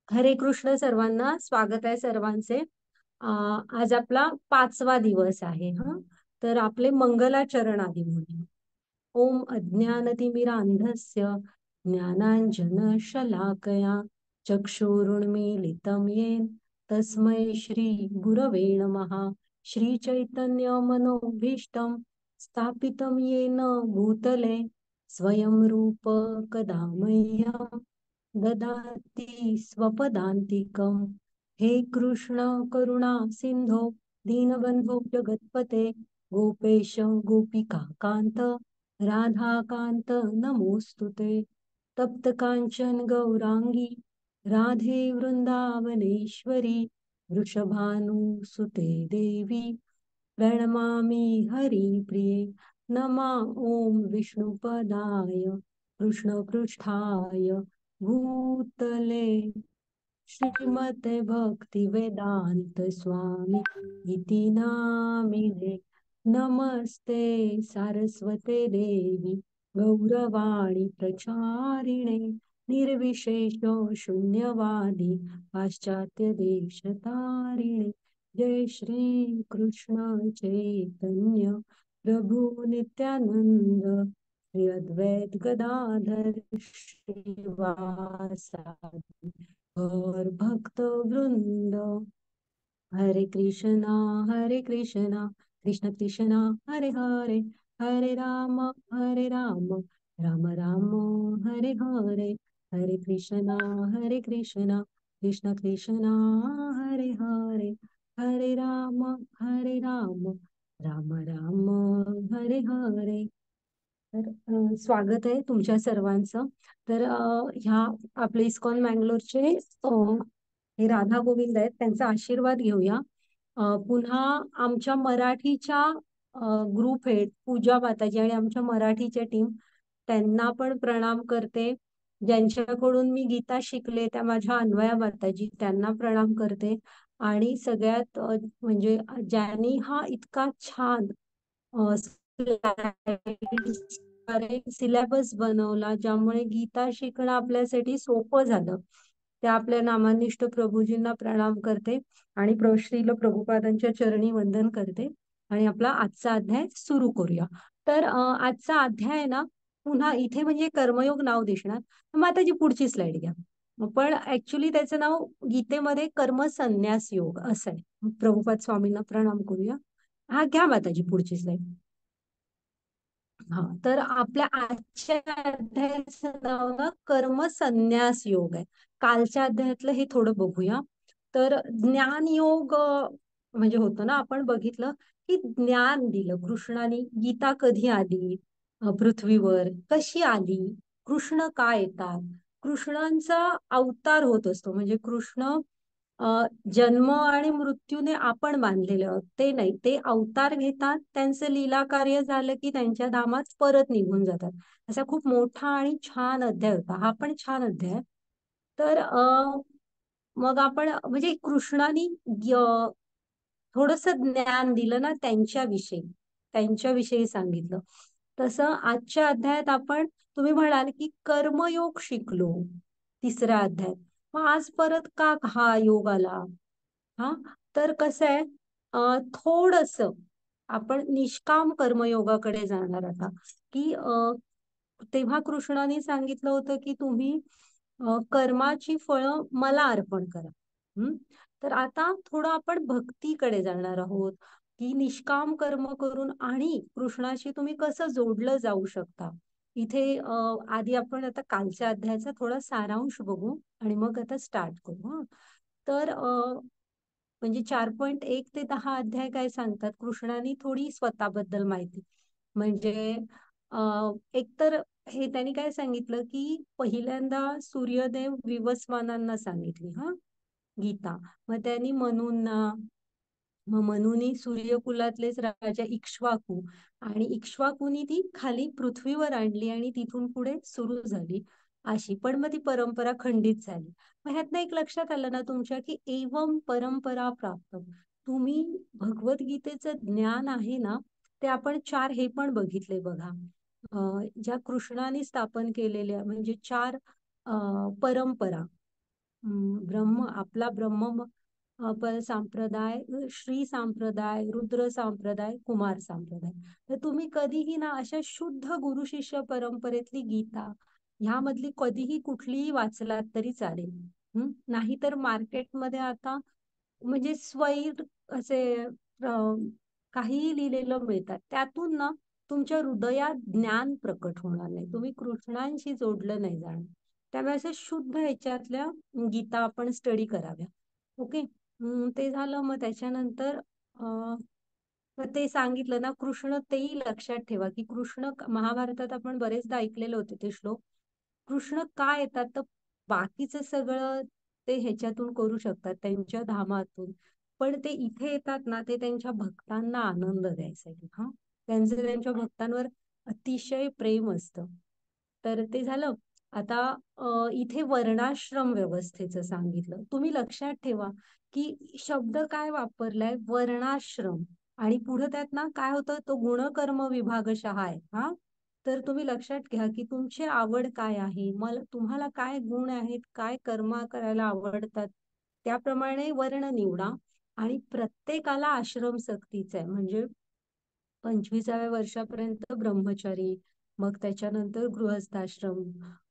हरे कृष्ण सर्वांना. स्वागत आहे सर्वांचे. आज आपला 5वा दिवस आहे. तर आपले मंगलाचरण आधी म्हणूया. ओम अज्ञानतिमिरान्धस्य ज्ञानाञ्जनशलाकया चक्षुरुन्मीलितं येन तस्मै श्री गुरवे नमः. श्री चैतन्य मनोभीष्टं स्थापितं येन भूतले स्वयं रूप कदा मह्यं ददाति स्वपदान्तिकं. हे कृष्ण करुणा सिंधो दीनबंधो जगत्पते गोपेश गोपिका कांत राधाकांत नमोस्तुते. तप्त कांचन गौरांगी राधे वृंदावनेश्वरी वृषभानुसुते देवी प्रणमामि हरिप्रिये. नमः ओम विष्णुपदाय कृष्णपृष्ठाय भूतले श्रीमते भक्ति वेदांत स्वामी इति नामिने. नमस्ते सारस्वते देवी गौरवाणी प्रचारिणे निर्विशेष शून्यवादी पाश्चात्य देशतारिणे. जय श्री कृष्ण चैतन्य प्रभु नित्यानंद श्री अद्वैत गदाधर श्रीवासादि और भक्त वृंद. हरे कृष्णा कृष्ण कृष्णा हरे हरे हरे राम राम राम हरे हरे. हरे कृष्णा कृष्ण कृष्णा हरे हरे हरे राम राम राम हरे हरे. तर स्वागत आहे तुमच्या सर्वांचं. तर ह्या आपले इस्कॉन मँगलोरचे हे राधा गोविंद आहेत, त्यांचा आशीर्वाद घेऊया. पुन्हा आमच्या मराठीच्या ग्रुप आहेत पूजा माताजी आणि आमच्या मराठीच्या टीम, त्यांना पण प्रणाम करते. ज्यांच्याकडून मी गीता शिकले त्या माझ्या अन्वया माताजी, त्यांना प्रणाम करते. आणि सगळ्यात म्हणजे ज्यांनी हा इतका छान सिलेबस बनवला, ज्यामुळे गीता शिकणं आपल्यासाठी सोपं झालं, त्या आपल्या नामानिष्ठ प्रभूजींना प्रणाम करते आणि श्रील प्रभुपादांच्या चरणी वंदन करते. आणि आपला आजचा अध्याय सुरू करूया. तर आजचा अध्याय ना, पुन्हा इथे म्हणजे कर्मयोग नाव दिसणार. मग आता जी पुढची स्लाइड घ्या. पण ऍक्च्युली त्याचं नाव गीतेमध्ये कर्मसन्यास योग असं आहे. प्रभुपाद स्वामींना प्रणाम करूया. हा घ्या माताजी पुढची स्लाइड. हा, तर आपल्या आजच्या अध्यायाचं नाव ना कर्मसन्यास योग आहे. कालच्या अध्यायातलं हे थोडं बघूया. तर ज्ञान योग म्हणजे होतं ना, आपण बघितलं की ज्ञान दिलं कृष्णाने. गीता कधी आली पृथ्वीवर, कशी आली, कृष्ण का येतात, कृष्णांचा अवतार होत असतो. म्हणजे कृष्ण जन्म आणि मृत्यूने आपण बांधलेले आहोत ते नाही, ते अवतार घेतात, त्यांचं लीला कार्य झालं की त्यांच्या धामात परत निघून जातात. असा खूप मोठा आणि छान अध्याय होता. हा पण छान अध्याय. तर मग आपण म्हणजे कृष्णाने थोडस ज्ञान दिलं ना त्यांच्याविषयी, त्यांच्याविषयी सांगितलं. तसं आजच्या अध्यायात आपण, तुम्ही म्हणाल की कर्मयोग शिकलो तिसऱ्या अध्यायात, मग आज परत का हा योग आला? हा, तर कसं आहे, थोडस आपण निष्काम कर्मयोगाकडे जाणार आता. की तेव्हा कृष्णाने सांगितलं होतं की तुम्ही कर्माची फळं मला अर्पण करा. तर आता थोडं आपण भक्तीकडे जाणार आहोत, की निष्काम कर्म करून आणि कृष्णाशी तुम्ही कसं जोडलं जाऊ शकता. इथे आधी आपण आता कालच्या अध्यायाचा थोडा सारांश बघू आणि मग आता स्टार्ट करू. तर म्हणजे 4.1 ते 10 अध्याय काय सांगतात, कृष्णाने थोडी स्वतःबद्दल माहिती. म्हणजे एकतर हे त्यांनी काय सांगितलं की पहिल्यांदा सूर्यदेव विवस्वानांना सांगितली गीता. मग त्यांनी मनूंना, मग मनूनी सूर्यकुलातलेच राजा इक्ष्वाकू, आणि इक्ष्वाकूनी ती खाली पृथ्वीवर आणली आणि तिथून पुढे सुरू झाली अशी. पण मग ती परंपरा खंडित झाली. मग ह्यातनं एक लक्षात आलं ना तुमच्या की एवम परंपरा प्राप्त, तुम्ही भगवद्गीतेचं ज्ञान आहे ना, ते आपण 4 हे पण बघितले बघा. ज्या कृष्णाने स्थापन केलेल्या म्हणजे 4 परंपरा, ब्रह्म आपला संप्रदाय, श्री संप्रदाय, रुद्र संप्रदाय, कुमार संप्रदाय. तर तुम्ही कधीही ना अशा शुद्ध गुरु शिष्य परंपरेतली गीता ह्यामधली कधीही कुठलीही वाचलात तरी चालेल. नाहीतर मार्केटमध्ये आता म्हणजे स्वैर असे काहीही लिहिलेलं मिळतात, त्यातून ना तुमच्या हृदयात ज्ञान प्रकट होणार नाही, तुम्ही कृष्णांशी जोडलं नाही जाणार. त्यामुळे अशा शुद्ध ह्याच्यातल्या गीता आपण स्टडी कराव्या. ओके. ते झालं. मग त्याच्यानंतर मग ते सांगितलं ना कृष्ण, तेही लक्षात ठेवा की कृष्ण महाभारतात आपण बरेचदा ऐकलेले होते ते श्लोक. कृष्ण का येतात तर बाकीचं सगळं ते ह्याच्यातून करू शकतात त्यांच्या धामातून, पण ते इथे येतात ना ते त्यांच्या भक्तांना आनंद द्यायसाठी. त्यांचं त्यांच्या भक्तांवर अतिशय प्रेम असतं. तर ते झालं. आता इथे वर्णाश्रम व्यवस्थेचं सांगितलं. तुम्ही लक्षात ठेवा की शब्द काय वापरलाय, वर्णाश्रम. आणि पुढे त्यात ना काय होतं, तो गुणकर्म विभागशः आहे. तर तुम्ही लक्षात घ्या की तुमची आवड काय आहे, मला तुम्हाला काय गुण आहेत, काय कर्म करायला आवडतात, त्याप्रमाणे वर्ण निवडा. आणि प्रत्येकाला आश्रम सक्तीचा आहे. म्हणजे 25व्या वर्षापर्यंत ब्रह्मचारी, मग त्याच्यानंतर गृहस्थाश्रम,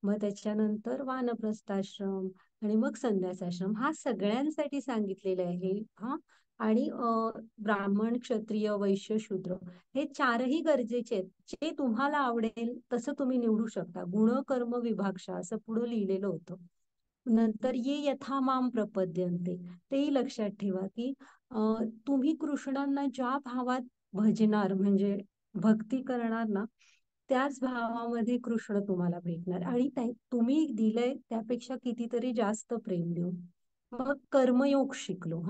मग त्याच्यानंतर वानप्रस्थाश्रम, आणि मग संन्यासाश्रम. हा सगळ्यांसाठी सांगितलेलं आहे. आणि ब्राह्मण, क्षत्रिय, वैश्य, शूद्र हे चारही गरजेचे आहेत. जे तुम्हाला आवडेल तसं तुम्ही निवडू शकता. गुण कर्म विभागशा असं पुढे लिहिलेलं होतं. नंतर ये यथा माम प्रपद्यन्ते, तेही लक्षात ठेवा की तुम्ही कृष्णांना ज्या भावात भजणार, म्हणजे भक्ती करणार ना, त्याच भावामध्ये कृष्ण तुम्हाला भेटणार. आणि तुम्ही दिलंय त्यापेक्षा कितीतरी जास्त प्रेम देऊ. मग कर्मयोग शिकलो.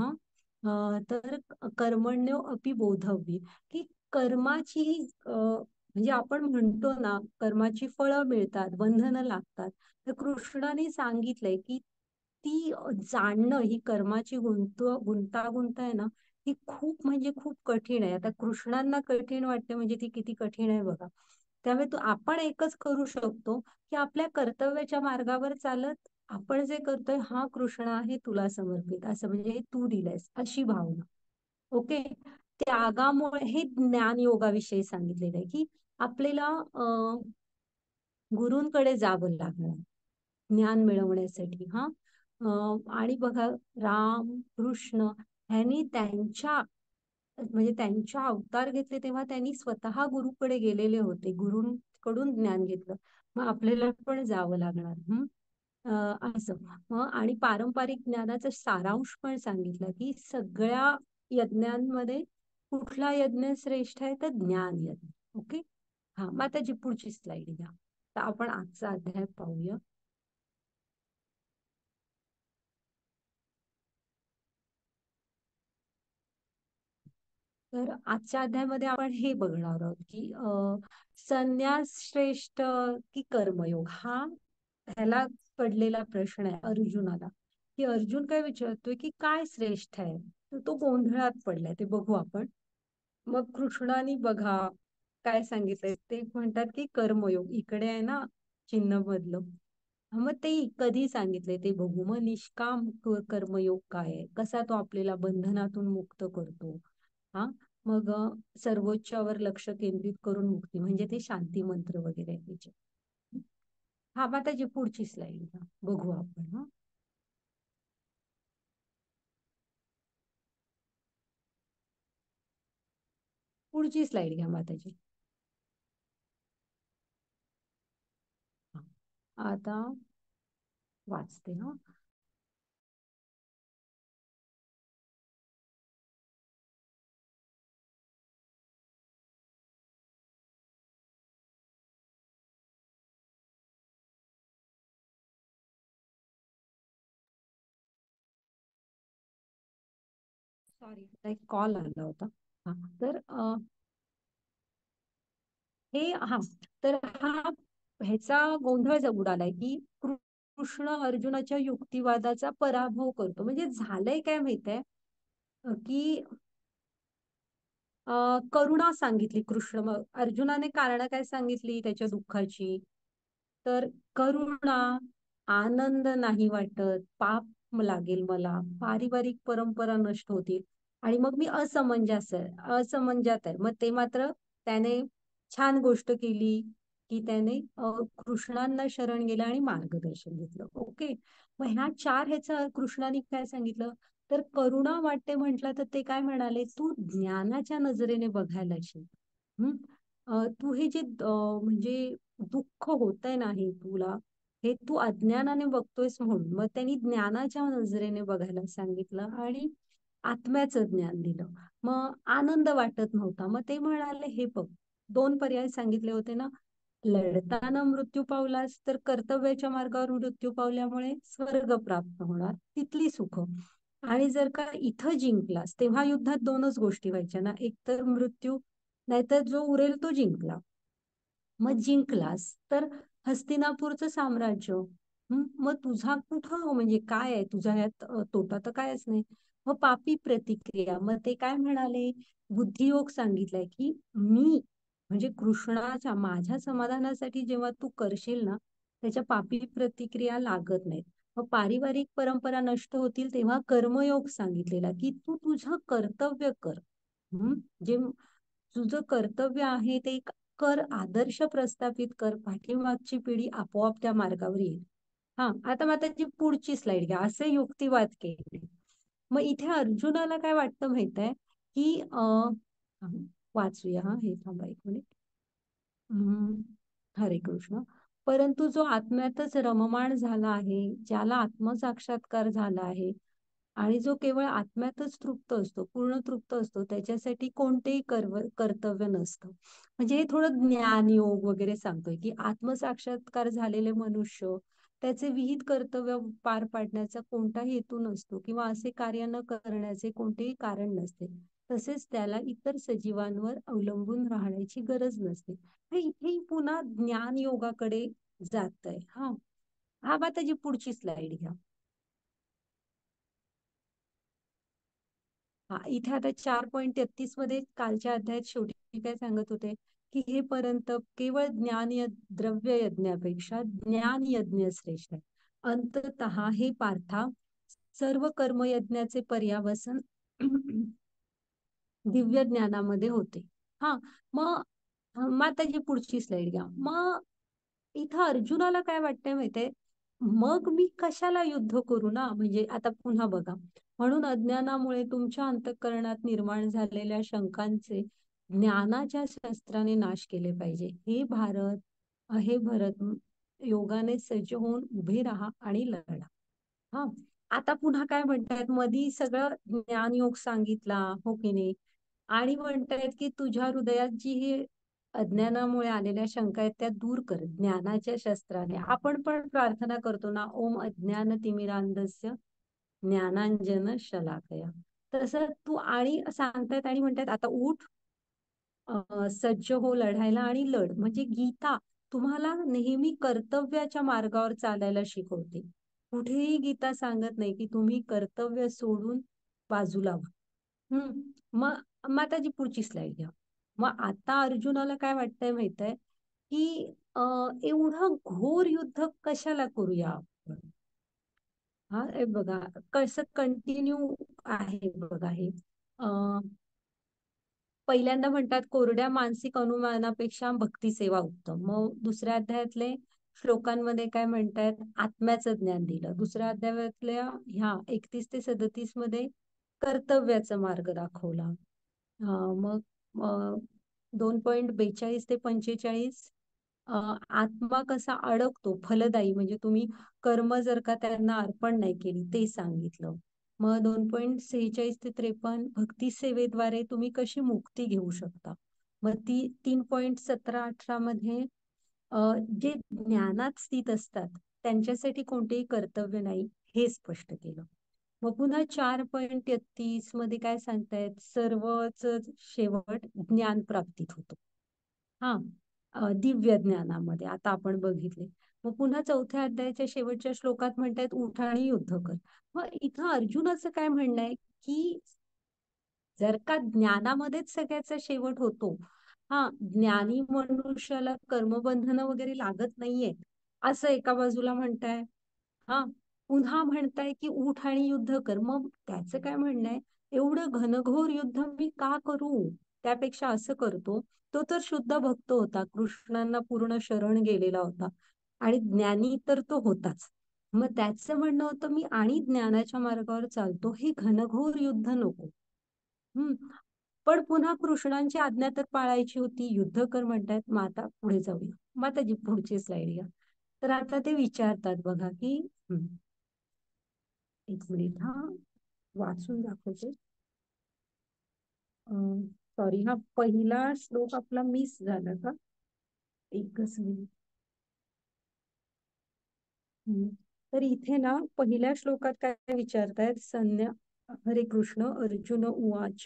तर कर्मण्यो अपि बोधव्य, की कर्माची म्हणजे आपण म्हणतो ना कर्माची फळं मिळतात, बंधनं लागतात. तर कृष्णाने सांगितलंय की ती जाणणं, ही कर्माची गुंतागुंत आहे ना, ही खूप म्हणजे खूप कठीण आहे. आता कृष्णांना कठीण वाटते म्हणजे ती किती कठीण आहे बघा. त्यामुळे आपण एकच करू शकतो की आपल्या कर्तव्याच्या मार्गावर चालत आपण जे करतोय, हा कृष्ण आहे तुला समर्पित, असं म्हणजे हे तू दिलंयस अशी भावना. ओके. त्यागामुळे हे ज्ञान योगाविषयी सांगितलेलं आहे की आपल्याला गुरूंकडे जावं लागणार ज्ञान मिळवण्यासाठी. आणि बघा, राम कृष्ण ह्यांनी त्यांच्या म्हणजे त्यांच्या अवतार घेतले तेव्हा त्यांनी स्वतः गुरुकडे गेलेले होते, गुरूंकडून ज्ञान घेतलं. मग आपल्याला पण जावं लागणार. असं. आणि पारंपरिक ज्ञानाचा सारांश पण सांगितलं की सगळ्या यज्ञांमध्ये कुठला यज्ञ श्रेष्ठ आहे तर ज्ञान यज्ञ. ओके. मग आता जी पुढची स्लाइड घ्या. तर आपण आजचा अध्याय पाहूया. तर आजच्या अध्यायामध्ये आपण हे बघणार आहोत की संन्यास श्रेष्ठ की कर्मयोग, हा ह्याला पडलेला प्रश्न आहे अर्जुनाला. की अर्जुन काय विचारतोय की काय श्रेष्ठ आहे, तर तो गोंधळात पडलाय. ते बघू आपण. मग कृष्णाने बघा काय सांगितलंय. ते म्हणतात की कर्मयोग इकडे आहे ना, चिन्ह बदल. मग ते कधी सांगितलंय ते बघू. मग निष्काम कर्मयोग काय आहे, कसा तो आपल्याला बंधनातून मुक्त करतो. हा मग सर्वोच्चावर लक्ष केंद्रित करून मुक्ती, म्हणजे ते शांती मंत्र वगैरे आहे त्याचे. मग त्याची पुढची स्लाइड बघू आपण. पुढची स्लाइड घ्या माताजी. आता वाचते. सॉरी, एक कॉल आला होता. हा तर हे तर ह्याचा गोंधळ उडालाय की कृष्ण अर्जुनाच्या युक्तिवादाचा पराभव करतो. म्हणजे झालंय काय माहितीये की करुणा सांगितली कृष्ण. मग अर्जुनाने कारण काय सांगितली त्याच्या दुःखाची, तर करुणा, आनंद नाही वाटत, पाप लागेल मला, पारिवारिक परंपरा नष्ट होतील आणि मग मी असमंजात आहे. मग ते मात्र त्याने छान गोष्ट केली की त्याने कृष्णांना शरण गेला आणि मार्गदर्शन घेतलं. ओके. मग ह्या चार ह्याचं कृष्णाने काय सांगितलं, तर करुणा वाटते म्हटलं तर ते काय म्हणाले, तू ज्ञानाच्या नजरेने बघायला शिक. हम्म. तू हे जे म्हणजे दुःख होतंय ना हे तुला, हे तू अज्ञानाने बघतोयस म्हणून मग त्यांनी ज्ञानाच्या नजरेने बघायला सांगितलं आणि आत्म्याचं ज्ञान दिलं. मग आनंद वाटत नव्हता, मग ते म्हणाले हे बघ, दोन पर्याय सांगितले होते ना, लढताना मृत्यू पावलास तर कर्तव्याच्या मार्गावर मृत्यू पावल्यामुळे स्वर्ग प्राप्त होणार, तिथली सुख. आणि जर का इथं जिंकलास तेव्हा युद्धात दोनच गोष्टी व्हायच्या ना, एक तर मृत्यू, नाहीतर जो उरेल तो जिंकला. मग जिंकलास तर हस्तिनापूरचं साम्राज्य. मग तुझा कुठं म्हणजे काय आहे तुझ्या यात, तोटा तर कायच नाही. मग पापी प्रतिक्रिया, मग ते काय म्हणाले, बुद्धियोग सांगितलाय की मी म्हणजे कृष्णाच्या माझ्या समाधानासाठी जेव्हा तू करशील ना, त्याच्या पापी प्रतिक्रिया लागत नाहीत. मग पारिवारिक परंपरा नष्ट होतील तेव्हा कर्मयोग सांगितलेला की तू तुझं कर्तव्य कर. जे तुझं कर्तव्य आहे ते कर, आदर्श प्रस्थापित कर, पाठीमागची पिढी आपोआप त्या मार्गावर येईल. हा, आता मग त्याची पुढची स्लाइड घ्या, असे युक्तिवाद केले. मग इथे अर्जुनाला काय वाटतं माहित आहे की वाचूया, हा हे थांबा एक मिनिट. हरे कृष्ण. परंतु जो आत्म्यातच रममाण झाला आहे, ज्याला आत्मसाक्षात्कार झाला आहे आणि जो केवळ आत्म्यातच तृप्त असतो, पूर्ण तृप्त असतो, त्याच्यासाठी कोणतेही कर्तव्य नसतं. म्हणजे हे थोडं ज्ञानयोग वगैरे सांगतोय की आत्मसाक्षात्कार झालेले मनुष्य त्याचे विहित कर्तव्य पार पाडण्याचा कोणताही हेतू नसतो किंवा असे कार्य न करण्याचे कोणतेही कारण नसते. तसेच त्याला इतर सजीवांवर अवलंबून राहण्याची गरज नसते. हे इथे पुन्हा ज्ञान योगाकडे जात आहे. हा, हा बा त्याची पुढची स्लाइड घ्या. हा, इथे आता 4.33 मध्ये कालच्या अध्यायात शेवटी काय सांगत होते की हे पर्यंत केवळ द्रव्य यज्ञापेक्षा ज्ञान यज्ञ श्रेष्ठ आहे. अंततः हे पार्था, सर्व कर्मयज्ञाचे पर्यावसन दिव्य ज्ञानामध्ये होते. हा, मग माताजी पुढची स्लाइड घ्या. मग इथं अर्जुनाला काय वाटतंय माहितीये, मग मी कशाला युद्ध करू ना, म्हणजे आता पुन्हा बघा, म्हणून अज्ञानामुळे तुमच्या अंतःकरणात निर्माण झालेल्या शंकांचे ज्ञानाच्या शस्त्राने नाश केले पाहिजे. हे भरत, योगाने सज्ज होऊन उभे राहा आणि लढा. हा, आता पुन्हा काय म्हणतायत, मधी सगळं ज्ञानयोग सांगितला हो की नाही, आणि म्हणतायत की तुझ्या हृदयात जी ही अज्ञानामुळे आलेल्या शंका आहेत त्या दूर कर ज्ञानाच्या शस्त्राने. आपण पण प्रार्थना करतो ना, ओम अज्ञान तिमिरांधस्य ज्ञानांजन शलाकया. तसं तू आणि सांगतायत आणि म्हणतायत आता उठ, सज्ज हो लढायला आणि लढ. म्हणजे गीता तुम्हाला नेहमी कर्तव्याच्या मार्गावर चालायला शिकवते. कुठेही गीता सांगत नाही की तुम्ही कर्तव्य सोडून बाजूला व्हा. मग मग आता जी पुढची स्लाइड घ्या. मग आता अर्जुनाला काय वाटतंय माहित आहे की एवढं घोर युद्ध कशाला करूया आपण. हा, हे बघा कसं कंटिन्यू आहे बघा हे. पहिल्यांदा म्हणतात कोरड्या मानसिक अनुमानापेक्षा भक्तिसेवा उत्तम. मग दुसऱ्या अध्यायातले श्लोकांमध्ये काय म्हणतात, आत्म्याचं ज्ञान दिलं. दुसऱ्या अध्यायातल्या ह्या 31 ते 37 मध्ये कर्तव्याचा मार्ग दाखवला. मग 2.42 ते 45 आत्मा कसा अडकतो फलदायी, म्हणजे तुम्ही कर्म जर का त्यांना अर्पण नाही केली ते सांगितलं. मग 2.46 ते 53 भक्ती सेवेद्वारे तुम्ही कशी मुक्ती घेऊ शकता. मग ती 3.17-18 मध्ये जे ज्ञानात स्थित असतात त्यांच्यासाठी कोणतेही कर्तव्य नाही हे स्पष्ट केलं. मग पुन्हा 4.33 मध्ये काय सांगतायत, सर्वच शेवट ज्ञान प्राप्तीत होतो. हा, दिव्य ज्ञानामध्ये आता आपण बघितले. मग पुन्हा चौथ्या अध्यायाच्या शेवटच्या श्लोकात म्हणतायत उठ आणि युद्ध कर. मग इथं अर्जुनाचं काय म्हणणं आहे की जर का ज्ञानामध्येच सगळ्याचा शेवट होतो, हा, ज्ञानी मनुष्याला कर्मबंधन वगैरे लागत नाहीये असं एका बाजूला म्हणताय. हा, पुन्हा म्हणताय की उठ आणि युद्ध कर. मग त्याचं काय म्हणणं आहे, एवढं घनघोर युद्ध मी का करू? त्यापेक्षा असं करतो. तो तर शुद्ध भक्त होता, कृष्णांना पूर्ण शरण गेलेला होता आणि ज्ञानी तर तो होताच. मग त्याचं म्हणणं होतं, मी आणि ज्ञानाच्या मार्गावर चालतो, हे घनघोर युद्ध नको. हम्म. पण पुन्हा कृष्णांची आज्ञा तर पाळायची होती, युद्ध कर म्हणतायत. मग आता पुढे जाऊया. मग आता जी पुढची स्लाइड घ्या. तर आता ते विचारतात बघा की एक मिनिट हा, वाचून दाखवते. सॉरी, हा पहिला श्लोक आपला मिस झाला का? एकच मिनिट. तर इथे ना पहिल्या श्लोकात काय विचारतायत, हरे कृष्ण अर्जुन उवाच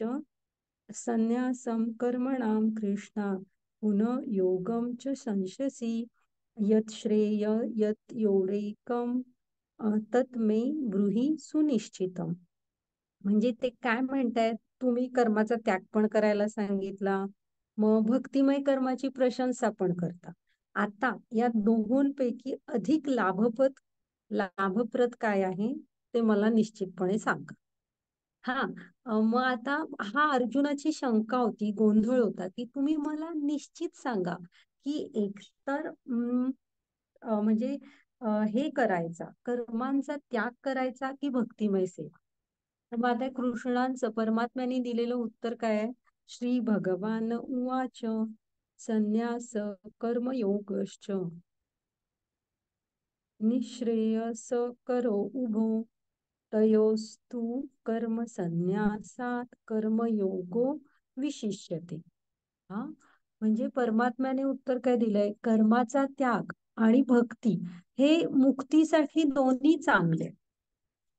संन्यासं कर्मणां कृष्णा पुनः योगं च संशसि यत् श्रेय यत् योरेकम तत् मे ब्रूहि सुनिश्चितम. म्हणजे ते काय म्हणतायत, तुम्ही कर्माचा त्याग पण करायला सांगितला, मग भक्तिमय कर्माची प्रशंसा पण करता. आता या दोहोंपैकी अधिक लाभप्रद काय आहे ते मला निश्चितपणे सांगा. हा. मग आता हा अर्जुनाची शंका होती, गोंधळ होता की तुम्ही मला निश्चित सांगा की एकतर म्हणजे हे करायचा, कर्मांचा त्याग करायचा की भक्तिमय सेवा. तर मग आता कृष्णांचं परमात्म्याने दिलेलं उत्तर काय आहे? श्री भगवान उवाच संन्यास कर्मयोगश्च निःश्रेयस करो उभो तयोस्तु कर्म संन्यासात कर्मयोगो विशिष्यते. हा, म्हणजे परमात्म्याने उत्तर काय दिलंय, कर्माचा त्याग आणि भक्ती हे मुक्तीसाठी दोन्ही चांगले.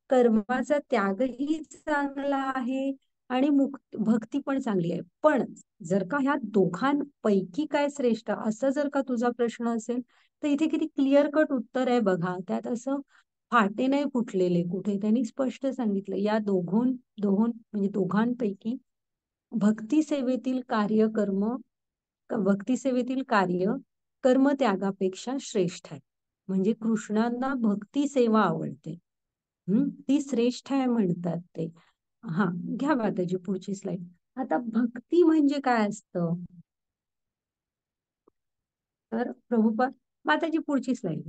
कर्माचा त्यागही चांगला आहे आणि भक्ती पण चांगली आहे. पण जर का ह्या दोघांपैकी काय श्रेष्ठ, असं जर का तुझा प्रश्न असेल, तर इथे किती क्लिअर कट उत्तर आहे बघा. त्यात असं फाटे नाही फुटलेले कुठे. त्यांनी स्पष्ट सांगितलं, या दोहों म्हणजे दोघांपैकी भक्ती सेवेतील कार्य कर्मत्यागापेक्षा श्रेष्ठ आहे. म्हणजे कृष्णांना भक्ती सेवा आवडते, ती श्रेष्ठ आहे म्हणतात ते. हा, घ्या माताजी पुढची स्लाइड. आता भक्ती म्हणजे काय असतं, तर प्रभुपाद, माताजी पुढची स्लाइड.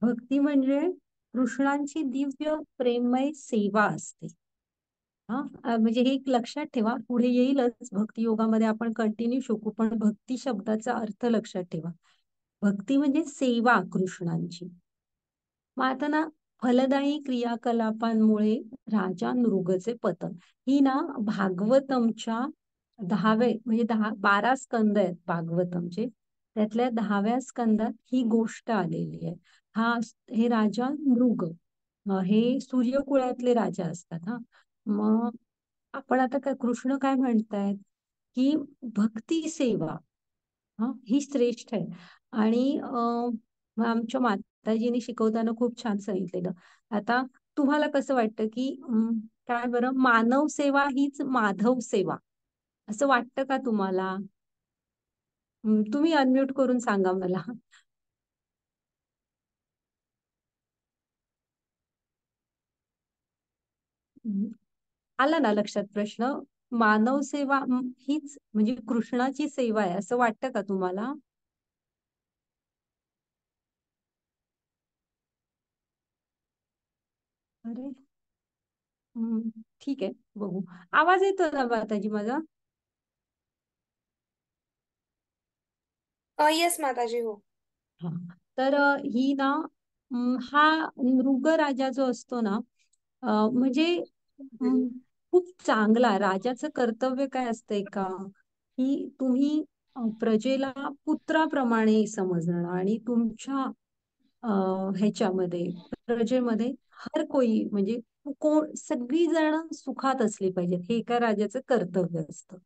भक्ती म्हणजे कृष्णांची दिव्य प्रेममय सेवा असते. हा, म्हणजे हे एक लक्षात ठेवा, पुढे येईलच भक्ती योगामध्ये आपण कंटिन्यू शिकू, पण भक्ती शब्दाचा अर्थ लक्षात ठेवा. भक्ती म्हणजे सेवा कृष्णांची. मग आता ना, फलदायी क्रियाकलापांमुळे राजा नृगचे पतन, ही ना भागवतमच्या 10वे म्हणजे 12 स्कंद आहेत भागवतमचे, त्यातल्या 10व्या स्कंदात ही गोष्ट आलेली आहे. हे राजा नृग, हे सूर्यकुळातले राजा असतात. हा, मग आपण आता काय, कृष्ण काय म्हणतायत की भक्ती सेवा ही श्रेष्ठ आहे. आणि मग आमच्या माताजींनी शिकवताना खूप छान सांगितलेलं. आता तुम्हाला कसं वाटतं की काय बरं, मानव सेवा हीच माधव सेवा, असं वाटतं का तुम्हाला? तुम्ही अनम्यूट करून सांगा मला. हम्म. आला ना लक्षात प्रश्न? मानव सेवा हीच म्हणजे कृष्णाची सेवा आहे असं वाटतं का तुम्हाला? अरे, ठीक आहे, बघू. आवाज येतो ना माताजी माझा? येस माताजी, हो. हा. तर ही ना, हा मृग राजा जो असतो ना, म्हणजे खूप चांगला. राजाचं कर्तव्य काय असतंय का, की तुम्ही प्रजेला पुत्राप्रमाणे समजणं आणि तुमच्या ह्याच्यामध्ये प्रजेमध्ये हर कोई म्हणजे कोण सगळी जण सुखात असली पाहिजेत, हे एका राजाचं कर्तव्य असतं.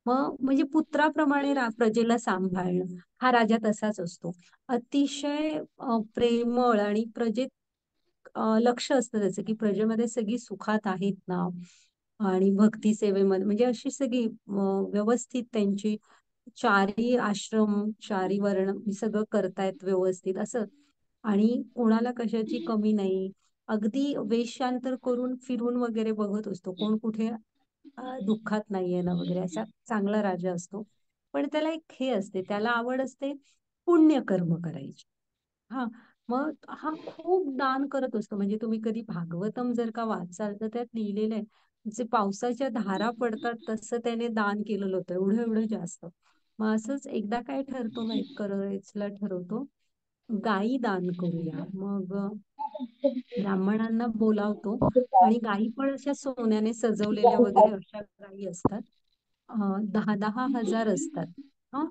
मग म्हणजे पुत्राप्रमाणे प्रजेला सांभाळणं, हा राजा तसाच असतो. अतिशय प्रेमळ आणि प्रजेत लक्ष असतं त्याचं की प्रजेमध्ये सगळी सुखात आहेत ना. आणि भक्ती सेवेमध्ये म्हणजे अशी सगळी व्यवस्थित त्यांची चारी आश्रम, चारी वर्ण हे सगळं करतायत व्यवस्थित असं. आणि कोणाला कशाची कमी नाही, अगदी वेशांतर करून फिरून वगैरे बघत असतो कोण कुठे दुःखात नाहीये ना वगैरे, असा चांगला राजा असतो. पण त्याला एक हे असते, त्याला आवड असते पुण्यकर्म करायची. हा, मग हा खूप दान करत असतो. म्हणजे तुम्ही कधी भागवतम जर का वाचाल तर त्यात लिहिलेलं आहे, जे पावसाच्या धारा पडतात तसं त्याने दान केलेलं होतं, एवढं एवढं जास्त. मग असंच एकदा काय ठरतो माहित, करायचला ठरवतो, गायी दान करूया. मग ब्राह्मणांना बोलावतो आणि गायी पण अशा सोन्याने सजवलेल्या वगैरे अशा गायी असतात. 10,000 असतात. हा,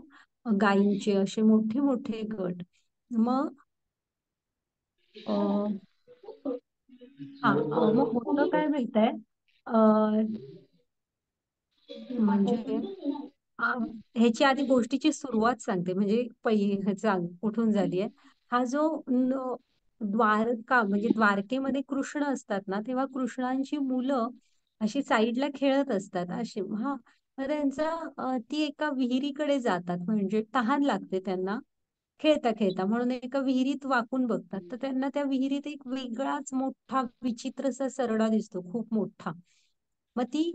गायींचे असे मोठे मोठे गट. मग अ, मग होतं काय माहितीये, अ, म्हणजे आ, ह्याची आधी गोष्टीची सुरुवात सांगते, म्हणजे ह्याचा कुठून झाली आहे. हा जो द्वारका म्हणजे द्वारकेमध्ये कृष्ण असतात ना, तेव्हा कृष्णांची मुलं अशी साईडला खेळत असतात अशी. हा, मग ती एका विहिरीकडे जातात, म्हणजे तहान लागते त्यांना खेळता खेळता, म्हणून एका विहिरीत वाकून बघतात. तर त्यांना त्या विहिरीत एक वेगळाच मोठा विचित्रसा सरडा दिसतो, खूप मोठा. मग ती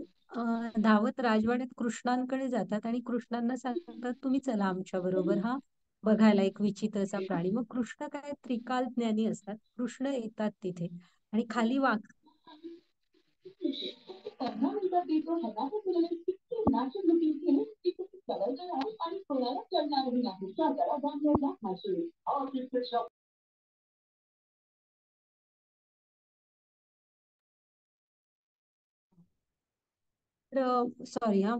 धावत राजवाड्यात कृष्णांकडे जातात आणि कृष्णांना सांगतात, तुम्ही चला आमच्या बरोबर हा बघायला एक विचित्रचा प्राणी. मग कृष्ण काय त्रिकाल ज्ञानी असतात, कृष्ण येतात तिथे आणि खाली वाक सॉरी हा.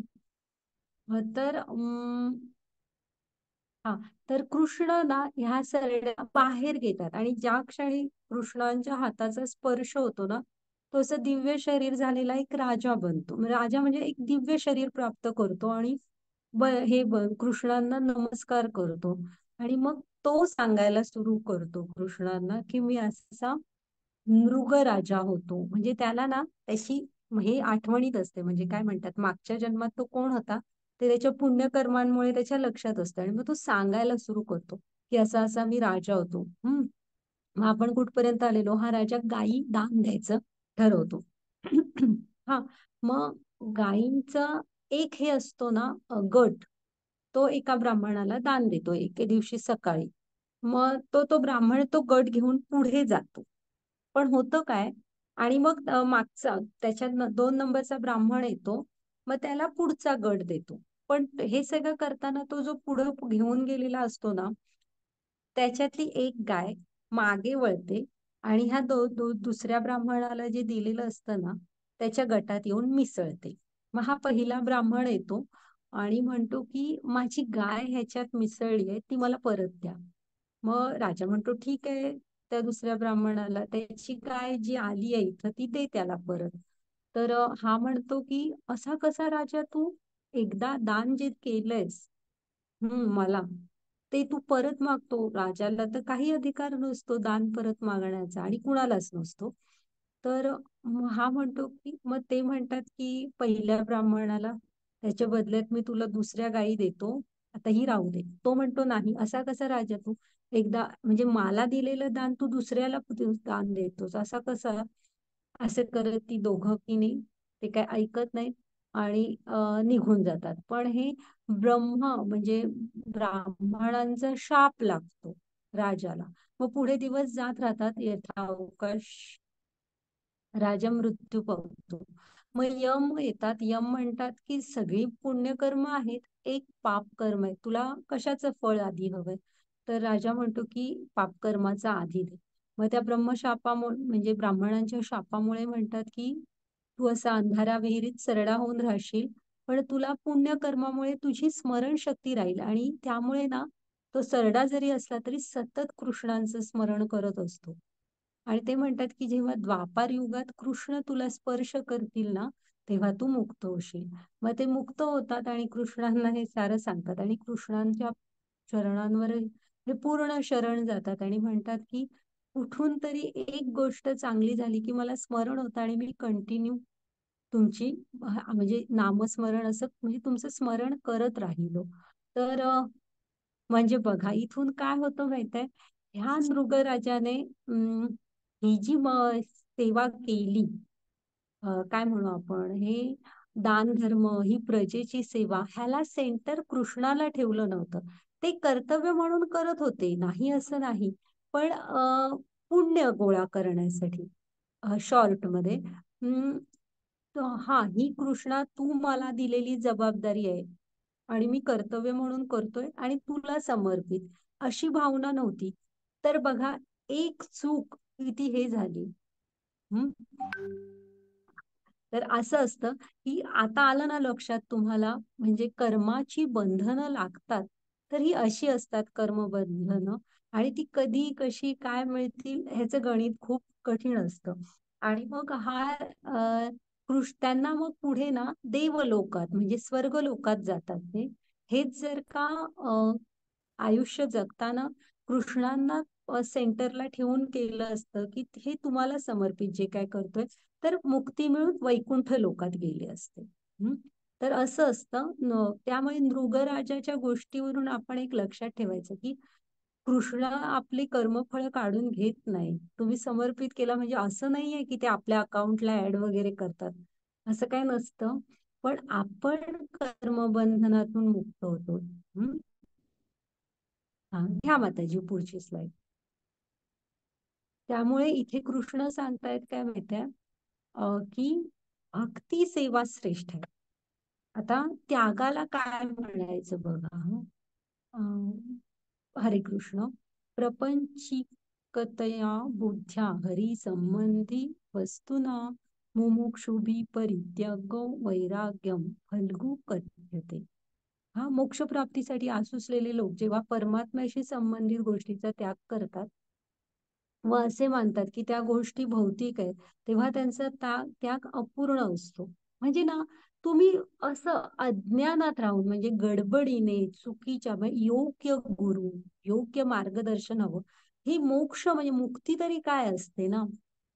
तर हा, तर कृष्ण ना ह्या सरड्या बाहेर घेतात आणि ज्या क्षणी कृष्णांच्या हाताचा स्पर्श होतो ना, तो असं दिव्य शरीर झालेला एक राजा बनतो. राजा म्हणजे एक दिव्य शरीर प्राप्त करतो आणि कृष्णांना नमस्कार करतो. आणि मग तो सांगायला सुरू करतो कृष्णांना की मी असा मृग राजा होतो. म्हणजे त्याला ना त्याची हे आठवणीत असते, म्हणजे काय म्हणतात, मागच्या जन्मात तो कोण होता ते त्याच्या पुण्यकर्मांमुळे त्याच्या लक्षात असतं. आणि मग तो सांगायला सुरू करतो की असा असा मी राजा होतो. मग आपण कुठपर्यंत आलेलो, हा राजा गायी दान द्यायचं ठरवतो. हा, मग गायींचा एक हे असतो ना गट, तो एका ब्राह्मणाला दान देतो एके दिवशी सकाळी. मग तो ब्राह्मण तो गट घेऊन पुढे जातो. पण होतं काय, आणि मग मागचा त्याच्यात 2 नंबरचा ब्राह्मण येतो, मग त्याला पुढचा गट देतो. पण हे सगळं करताना तो जो पुढे घेऊन गेलेला असतो ना, त्याच्यातली एक गाय मागे वळते आणि ह्या दुसऱ्या ब्राह्मणाला जे दिलेलं असतं ना त्याच्या गटात येऊन मिसळते. मग हा पहिला ब्राह्मण येतो आणि म्हणतो की माझी गाय ह्याच्यात मिसळली आहे, ती मला परत द्या. मग राजा म्हणतो ठीक आहे, त्या दुसऱ्या ब्राह्मणाला त्याची गाय जी आली आहे इथं ती दे त्याला परत. तर हा म्हणतो की असा कसा राजा, तू एकदा दान जे केलंयस मला, ते तू परत मागतो. राजाला तर काही अधिकार नसतो दान परत मागण्याचा आणि कुणालाच नसतो. तर हा म्हणतो की, मग ते म्हणतात की पहिल्या ब्राह्मणाला त्याच्या बदल्यात मी तुला दुसऱ्या गायी देतो, आता ही राहू दे. तो म्हणतो नाही, असा कसा राजा तू, एकदा म्हणजे मला दिलेलं दान तू दुसऱ्याला दान देतोस, असा कसा. असे करत ती दोघं की नाही, ते काय ऐकत नाहीत आणि निघून जातात. पण हे ब्रह्म म्हणजे ब्राह्मणांचा शाप लागतो राजाला. मग पुढे दिवस जात राहतात, यथावकाश राजा मृत्यू पावतो. मग यम येतात, यम म्हणतात की सगळी पुण्यकर्म आहेत, एक पाप कर्म आहे, तुला कशाचं फळ आधी हवंय. तर राजा म्हणतो की पापकर्माचा आधी दे. मग त्या ब्रह्मशापामुळे म्हणजे ब्राह्मणांच्या शापामुळे म्हणतात की तू असा अंधारा विहिरीत सरडा होऊन राहशील, पण तुला पुण्यकर्मामुळे तुझी स्मरणशक्ती राहील आणि त्यामुळे ना तो सरडा जरी असला तरी सतत कृष्णांचं स्मरण करत असतो. आणि ते म्हणतात की जेव्हा द्वापार युगात कृष्ण तुला स्पर्श करतील ना, तेव्हा तू मुक्त होशील. मग ते मुक्त होतात आणि कृष्णांना हे सारं सांगतात आणि कृष्णांच्या चरणांवर हे पूर्ण शरण जातात आणि म्हणतात की कुठून तरी एक गोष्ट चांगली झाली की मला स्मरण होतं आणि मी कंटिन्यू तुमची म्हणजे नामस्मरण असं म्हणजे तुमचं स्मरण करत राहिलो. तर म्हणजे बघा इथून काय होतं माहितीये, ह्या मृगराजाने ही जी सेवा केली, काय म्हणू आपण हे, दान धर्म, ही प्रजेची सेवा, ह्याला सेंटर कृष्णाला ठेवलं नव्हतं. ते कर्तव्य म्हणून करत होते, नाही असं नाही, पण पुण्य गोळा करण्यासाठी, शॉर्ट मध्ये. हा, ही कृष्णा तू मला दिलेली जबाबदारी आहे आणि मी कर्तव्य म्हणून करतोय आणि तुला समर्पित, अशी भावना नव्हती. तर बघा, एक चूक किती हे झाली. हम्म तर असं असतं की आता आलं ना लक्षात तुम्हाला, म्हणजे कर्माची बंधनं लागतात, तर ही अशी असतात कर्मबंधनं. आणि ती कधी कशी काय मिळतील ह्याचं गणित खूप कठीण असतं. आणि मग त्यांना मग पुढे ना देवलोकात म्हणजे स्वर्ग लोकात जातात ते. हेच जर का आयुष्य जगताना कृष्णांना सेंटरला ठेवून केलं असतं की हे तुम्हाला समर्पित जे काय करतोय, तर मुक्ती मिळून वैकुंठ लोकात गेले असते. तर असं असतं त्यामुळे नृगराजाच्या गोष्टीवरून आपण एक लक्षात ठेवायचं की कृष्ण आपली कर्मफळ काढून घेत नाही. तुम्ही समर्पित केला म्हणजे असं नाहीये की ते आपल्या अकाउंटला ऍड वगैरे करतात, असं काय नसतं. पण आपण कर्मबंधनातून मुक्त होतो. हा, घ्या माताजी पुढची स्लाइड. त्यामुळे इथे कृष्ण सांगतायत काय माहितीये, की भक्ती सेवा श्रेष्ठ आहे. आता त्यागाला काय म्हणायचं बघा. अं, हरे कृष्ण. प्रपंचिकतया बुद्ध्या हरी संबंधी वस्तुना मुमुक्षुभी परित्यागो वैराग्यम फल्गु कथ्यते. हा, मोक्ष प्राप्तीसाठी आसुसलेले लोक जेव्हा परमात्म्याशी संबंधित गोष्टीचा त्याग करतात व असे मानतात की त्या गोष्टी भौतिक आहेत, तेव्हा त्यांचा त्याग अपूर्ण असतो. म्हणजे ना, तुम्ही असं अज्ञानात राहून म्हणजे गडबडीने चुकीच्या म्हणजे योग्य गुरु, योग्य मार्गदर्शन हवं. ही मोक्ष म्हणजे मुक्ती तरी काय असते ना,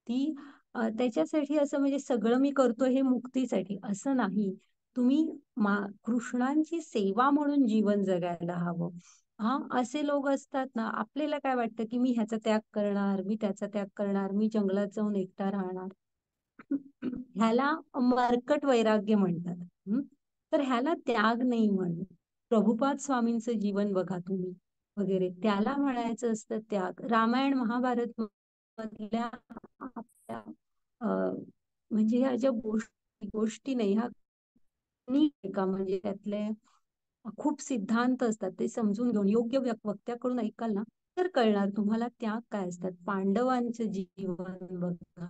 ती त्याच्यासाठी असं म्हणजे सगळं मी करतो हे मुक्तीसाठी असं नाही. तुम्ही कृष्णांची सेवा म्हणून जीवन जगायला हवं. हा, असे लोक असतात ना, आपल्याला काय वाटतं की मी ह्याचा त्याग करणार, मी त्याचा त्याग करणार, मी जंगलात जाऊन एकटा राहणार. ह्याला मर्कट वैराग्य म्हणतात. तर ह्याला त्याग नाही म्हणत. प्रभुपाद स्वामींचं जीवन बघा तुम्ही वगैरे, त्याला म्हणायचं असतं त्याग. रामायण महाभारत मधल्या आपल्या म्हणजे ह्या ज्या गोष्टी नाही, ह्या का म्हणजे त्यातले खूप सिद्धांत असतात, ते समजून घेऊन योग्य वक्त्याकडून ऐकाल ना, तर कळणार तुम्हाला त्याग काय असतात. पांडवांचं जीवन बघा.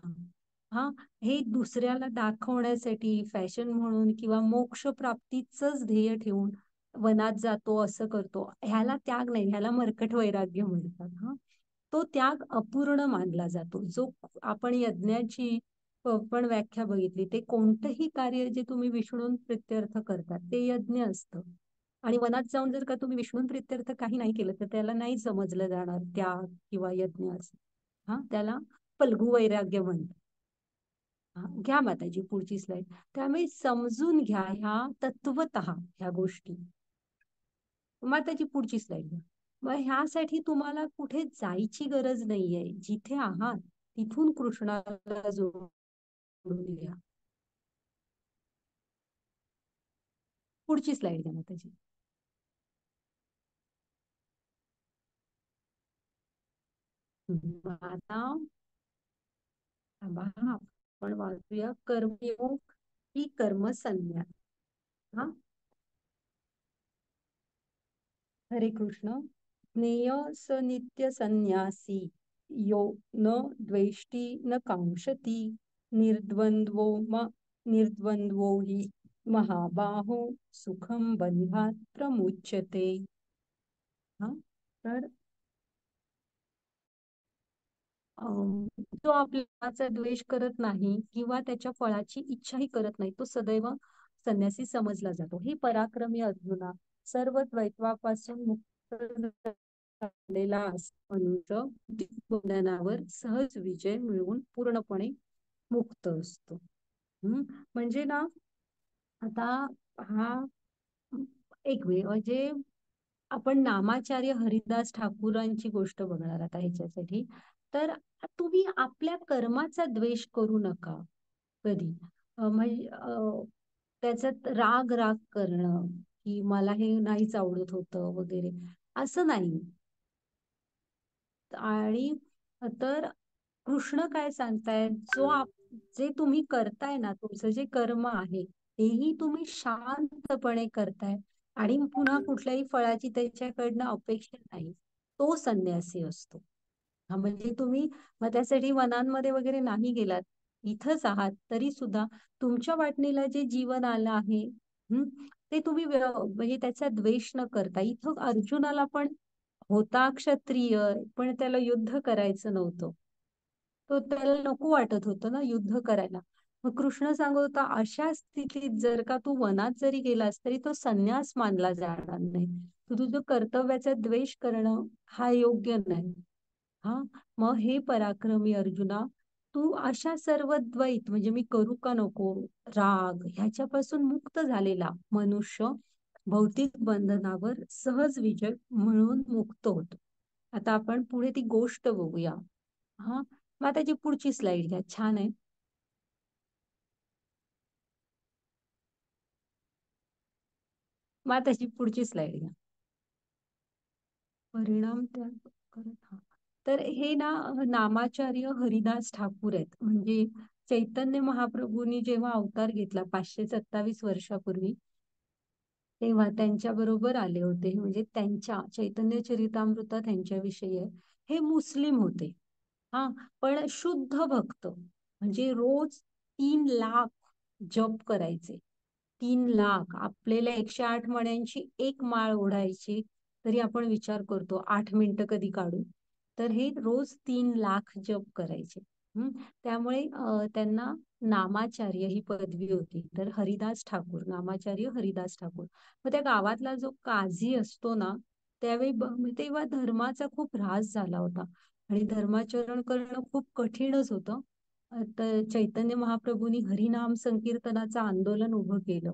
हा, हे दुसऱ्याला दाखवण्यासाठी फॅशन म्हणून किंवा मोक्ष प्राप्तीच ध्येय ठेवून वनात जातो, असं करतो, ह्याला त्याग नाही, ह्याला मर्कट वैराग्य म्हणतात. हा, तो त्याग अपूर्ण मानला जातो. जो आपण यज्ञाची पण व्याख्या बघितली, ते कोणतंही कार्य जे तुम्ही विष्णू प्रित्यर्थ करतात ते यज्ञ असतं. आणि वनात जाऊन जर का तुम्ही विष्णू प्रित्यर्थ काही नाही केलं तर त्याला नाही समजलं जाणार त्याग किंवा यज्ञ असं. हा, त्याला फल्गु वैराग्य म्हणतात. घ्या माताजी पुढची स्लाइड. त्यामुळे समजून घ्या ह्या तत्वतः ह्या गोष्टी. माताजी पुढची स्लाइड घ्या. मग ह्यासाठी तुम्हाला कुठे जायची गरज नाहीये, जिथे आहात तिथून कृष्णाला जोडून घ्या. पुढची स्लाइड घ्या माताजी. आता आपण वाचूया कर्मयोग ही कर्मसंन्यास. हा, हरे कृष्ण. ज्ञेय स नित्य संन्यासी यो न द्वेष्टी न कांक्षती निर्द्वंद्वो निर्द्वंद्वो हि महाबाहो सुखम बंधात प्रमुच्यते. हा, तर जो आपल्याचा द्वेष करत नाही किंवा त्याच्या फळाची इच्छाही करत नाही, तो सदैव संन्यासी समजला जातो. ही पराक्रमी अर्जुना, सर्व द्वैत्वापासून मुक्त झालेला मनुष्य ज्ञानावर सहज विजय मिळवून पूर्णपणे मुक्त असतो. म्हणजे ना, आता हा एक वेळ म्हणजे आपण नामाचार्य हरिदास ठाकूरांची गोष्ट बघणार आता ह्याच्यासाठी. तर तुम्ही आपल्या कर्माचा द्वेष करू नका कधी. म्हणजे त्याच्यात राग राग करणं, की मला हे नाहीच आवडत होतं वगैरे, असं नाही. आणि तर कृष्ण काय सांगतायत, जे तुम्ही करताय ना, तुमचं जे कर्म आहे तेही तुम्ही शांतपणे करताय आणि पुन्हा कुठल्याही फळाची त्याच्याकडनं अपेक्षा नाही, तो संन्यासी असतो. हा म्हणजे तुम्ही मग त्यासाठी वनांमध्ये वगैरे नाही गेलात, इथंच आहात तरी सुद्धा तुमच्या वाटणीला जे जीवन आलं आहे, ते तुम्ही म्हणजे त्याचा द्वेष न करता, इथं अर्जुनाला पण होता क्षत्रिय, पण त्याला युद्ध करायचं नव्हतं. तो त्याला नको वाटत होतं ना युद्ध करायला. मग कृष्ण सांगत होता, अशा स्थितीत जर का तू वनात जरी गेलास तरी तो संन्यास मानला जाणार नाही. तू तुझं कर्तव्याचा द्वेष करणं हा योग्य नाही. हा, मग हे पराक्रमी अर्जुना, तू अशा सर्व द्वैत म्हणजे मी करू का नको, राग ह्याच्यापासून मुक्त झालेला मनुष्य भौतिक बंधनावर सहज विजय म्हणून मुक्त होतो. आता आपण पुढे ती गोष्ट बघूया. हा, मग त्याची पुढची स्लाइड घ्या, छान आहे. मग त्याची पुढची स्लाइड घ्या. परिणाम त्या करत हा. तर हे ना नामाचार्य हरिदास ठाकूर आहेत. म्हणजे चैतन्य महाप्रभूंनी जेव्हा अवतार घेतला 527 वर्षापूर्वी, तेव्हा त्यांच्या बरोबर आले होते. म्हणजे त्यांच्या चैतन्य चरितामृत त्यांच्याविषयी आहे. हे मुस्लिम होते. हा, पण शुद्ध भक्त, म्हणजे रोज 3 लाख जप करायचे. 3 लाख आपल्याला 108 मण्यांची एक माळ ओढायची, तरी आपण विचार करतो 8 मिनिटं कधी काढू. तर हे रोज 3 लाख जप करायचे. त्यामुळे त्यांना नामाचार्य ही पदवी होती. तर हरिदास ठाकूर, नामाचार्य हरिदास ठाकूर. मग त्या गावातला जो काझी असतो ना, त्यावेळी तेव्हा धर्माचा खूप ऱ्हास झाला होता आणि धर्माचरण करणं खूप कठीणच होतं. तर चैतन्य महाप्रभूंनी हरिनाम संकीर्तनाचं आंदोलन उभं केलं.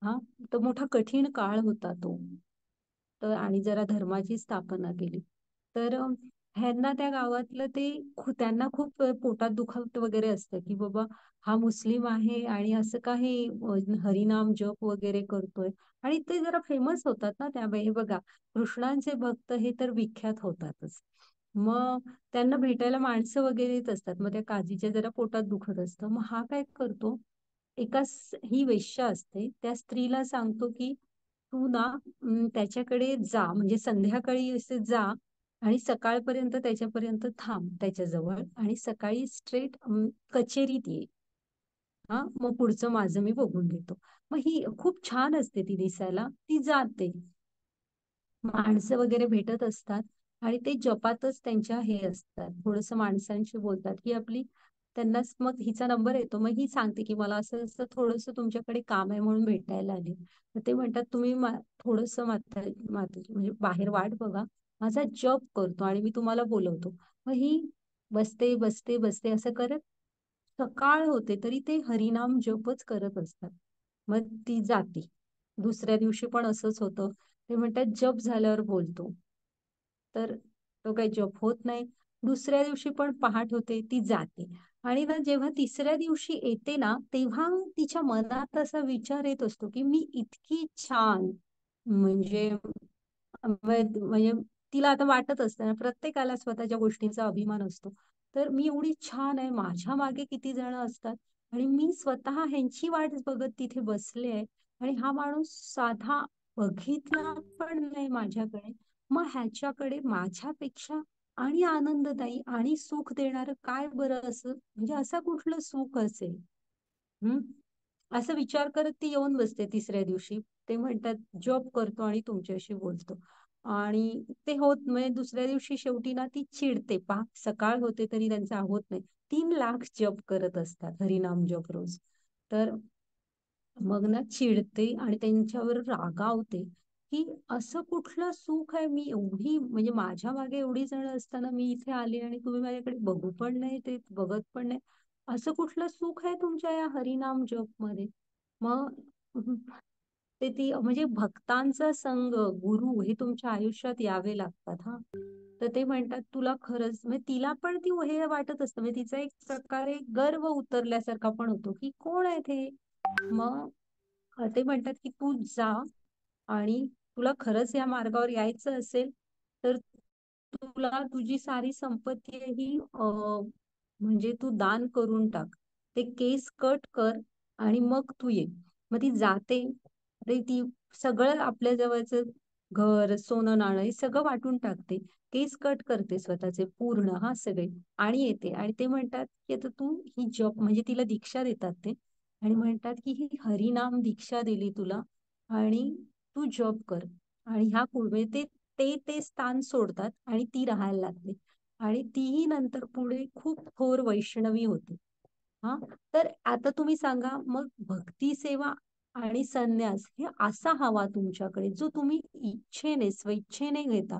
हा, तर मोठा कठीण काळ होता तो. तर आणि जरा धर्माची स्थापना केली. तर ह्यांना त्या गावातलं ते त्यांना खूप पोटात दुखत वगैरे असतं, की बाबा हा मुस्लिम आहे आणि असं काही हरिनाम जप वगैरे करतोय. आणि ते जरा फेमस होतात ना त्यावेळी. हे बघा, कृष्णांचे भक्त हे तर विख्यात होतातच. मग त्यांना भेटायला माणसं वगैरे येत असतात. मग त्या काजीच्या जरा पोटात दुखत असतं. मग हा काय करतो, ही वेश्या असते, त्या स्त्रीला सांगतो की तू ना त्याच्याकडे जा, म्हणजे संध्याकाळी असे जा आणि सकाळपर्यंत त्याच्यापर्यंत थांब त्याच्याजवळ आणि सकाळी स्ट्रेट कचेरीत ये. हा, मग पुढचं माझं मी बघून घेतो. मग ही खूप छान असते, ती दिसायला. ती जाते, माणसं वगैरे भेटत असतात आणि ते जपातच त्यांच्या हे असतात, थोडस माणसांशी बोलतात की आपली. त्यांनाच मग हिचा नंबर येतो. मग ही सांगते की मला असं असं थोडस तुमच्याकडे काम आहे म्हणून भेटायला आले. तर ते म्हणतात तुम्ही थोडस माता माता म्हणजे बाहेर वाट बघा, माझा जप करतो आणि मी तुम्हाला बोलवतो. मग ही बसते बसते बसते असं करत सकाळ होते तरी ते हरिनाम जपच करत असतात. मग ती जाती. दुसऱ्या दिवशी पण असंच होतं. ते म्हणतात जप झाल्यावर बोलतो. तर तो काही जप होत नाही. दुसऱ्या दिवशी पण पहाट होते, ती जाते. आणि ना जेव्हा तिसऱ्या दिवशी येते ना, तेव्हा तिच्या मनात असा विचार येत असतो की मी इतकी छान, म्हणजे म्हणजे तिला आता वाटत असतं ना, प्रत्येकाला स्वतःच्या गोष्टींचा अभिमान असतो. तर मी एवढी छान आहे, माझ्या मागे किती जण असतात आणि मी स्वतः ह्यांची वाट बघत तिथे बसले आहे आणि हा माणूस साधा बघितला पण नाही माझ्याकडे. मग ह्याच्याकडे माझ्यापेक्षा आणि आनंददायी आणि सुख देणारं काय बरं असं, म्हणजे असं कुठलं सुख असेल. हम्म, असं विचार करत ती येऊन बसते तिसऱ्या दिवशी. ते म्हणतात जॉब करतो आणि तुमच्याशी बोलतो. आणि ते होत म्हणजे दुसऱ्या दिवशी शेवटी ना ती चिडते. सकाळ होते तरी त्यांचा होत नाही. 3 लाख जप करत असतात, हरिनाम जप रोज. तर मग ना चिडते आणि त्यांच्यावर रागावते की असं कुठलं सुख आहे, मी एवढी म्हणजे माझ्या मागे एवढी जण असताना मी इथे आले आणि तुम्ही माझ्याकडे बघू पण नाही, ते बघत पण नाही. असं कुठलं सुख आहे तुमच्या या हरिनाम जप मध्ये. मग ते ती म्हणजे भक्तांचा संग, गुरु हे तुमच्या आयुष्यात यावे लागतात. हा, तर ते म्हणतात तुला खरंच म्हणजे तिला पण ती हे वाटत असतं म्हणजे तिचा एक प्रकारे गर्व उतरल्यासारखा पण होतो की कोण आहे ते. मग ते म्हणतात की तू जा आणि तुला खरंच या मार्गावर यायचं असेल तर तुला तुझी सारी संपत्ती आहे ही म्हणजे तू दान करून टाक. ते केस कट कर आणि मग तू ये. मग ती जाते. ती सगळं आपल्या जवळचं घर सोनं नाणं हे सगळं वाटून टाकते. केस कट करते स्वतःचे पूर्ण हा सगळे आणि येते आणि ते म्हणतात की आता तू ही जॉब म्हणजे तिला दीक्षा देतात ते आणि म्हणतात की ही हरिनाम दीक्षा दिली तुला आणि तू जॉब कर आणि ह्या पुढे ते ते ते स्थान सोडतात आणि ती राहायला लागते आणि तीही नंतर पुढे खूप थोर वैष्णवी होते. हा तर आता तुम्ही सांगा मग भक्ती सेवा आणि संन्यास हे असा हवा तुमच्याकडे जो तुम्ही इच्छेने स्वेच्छेने घेता.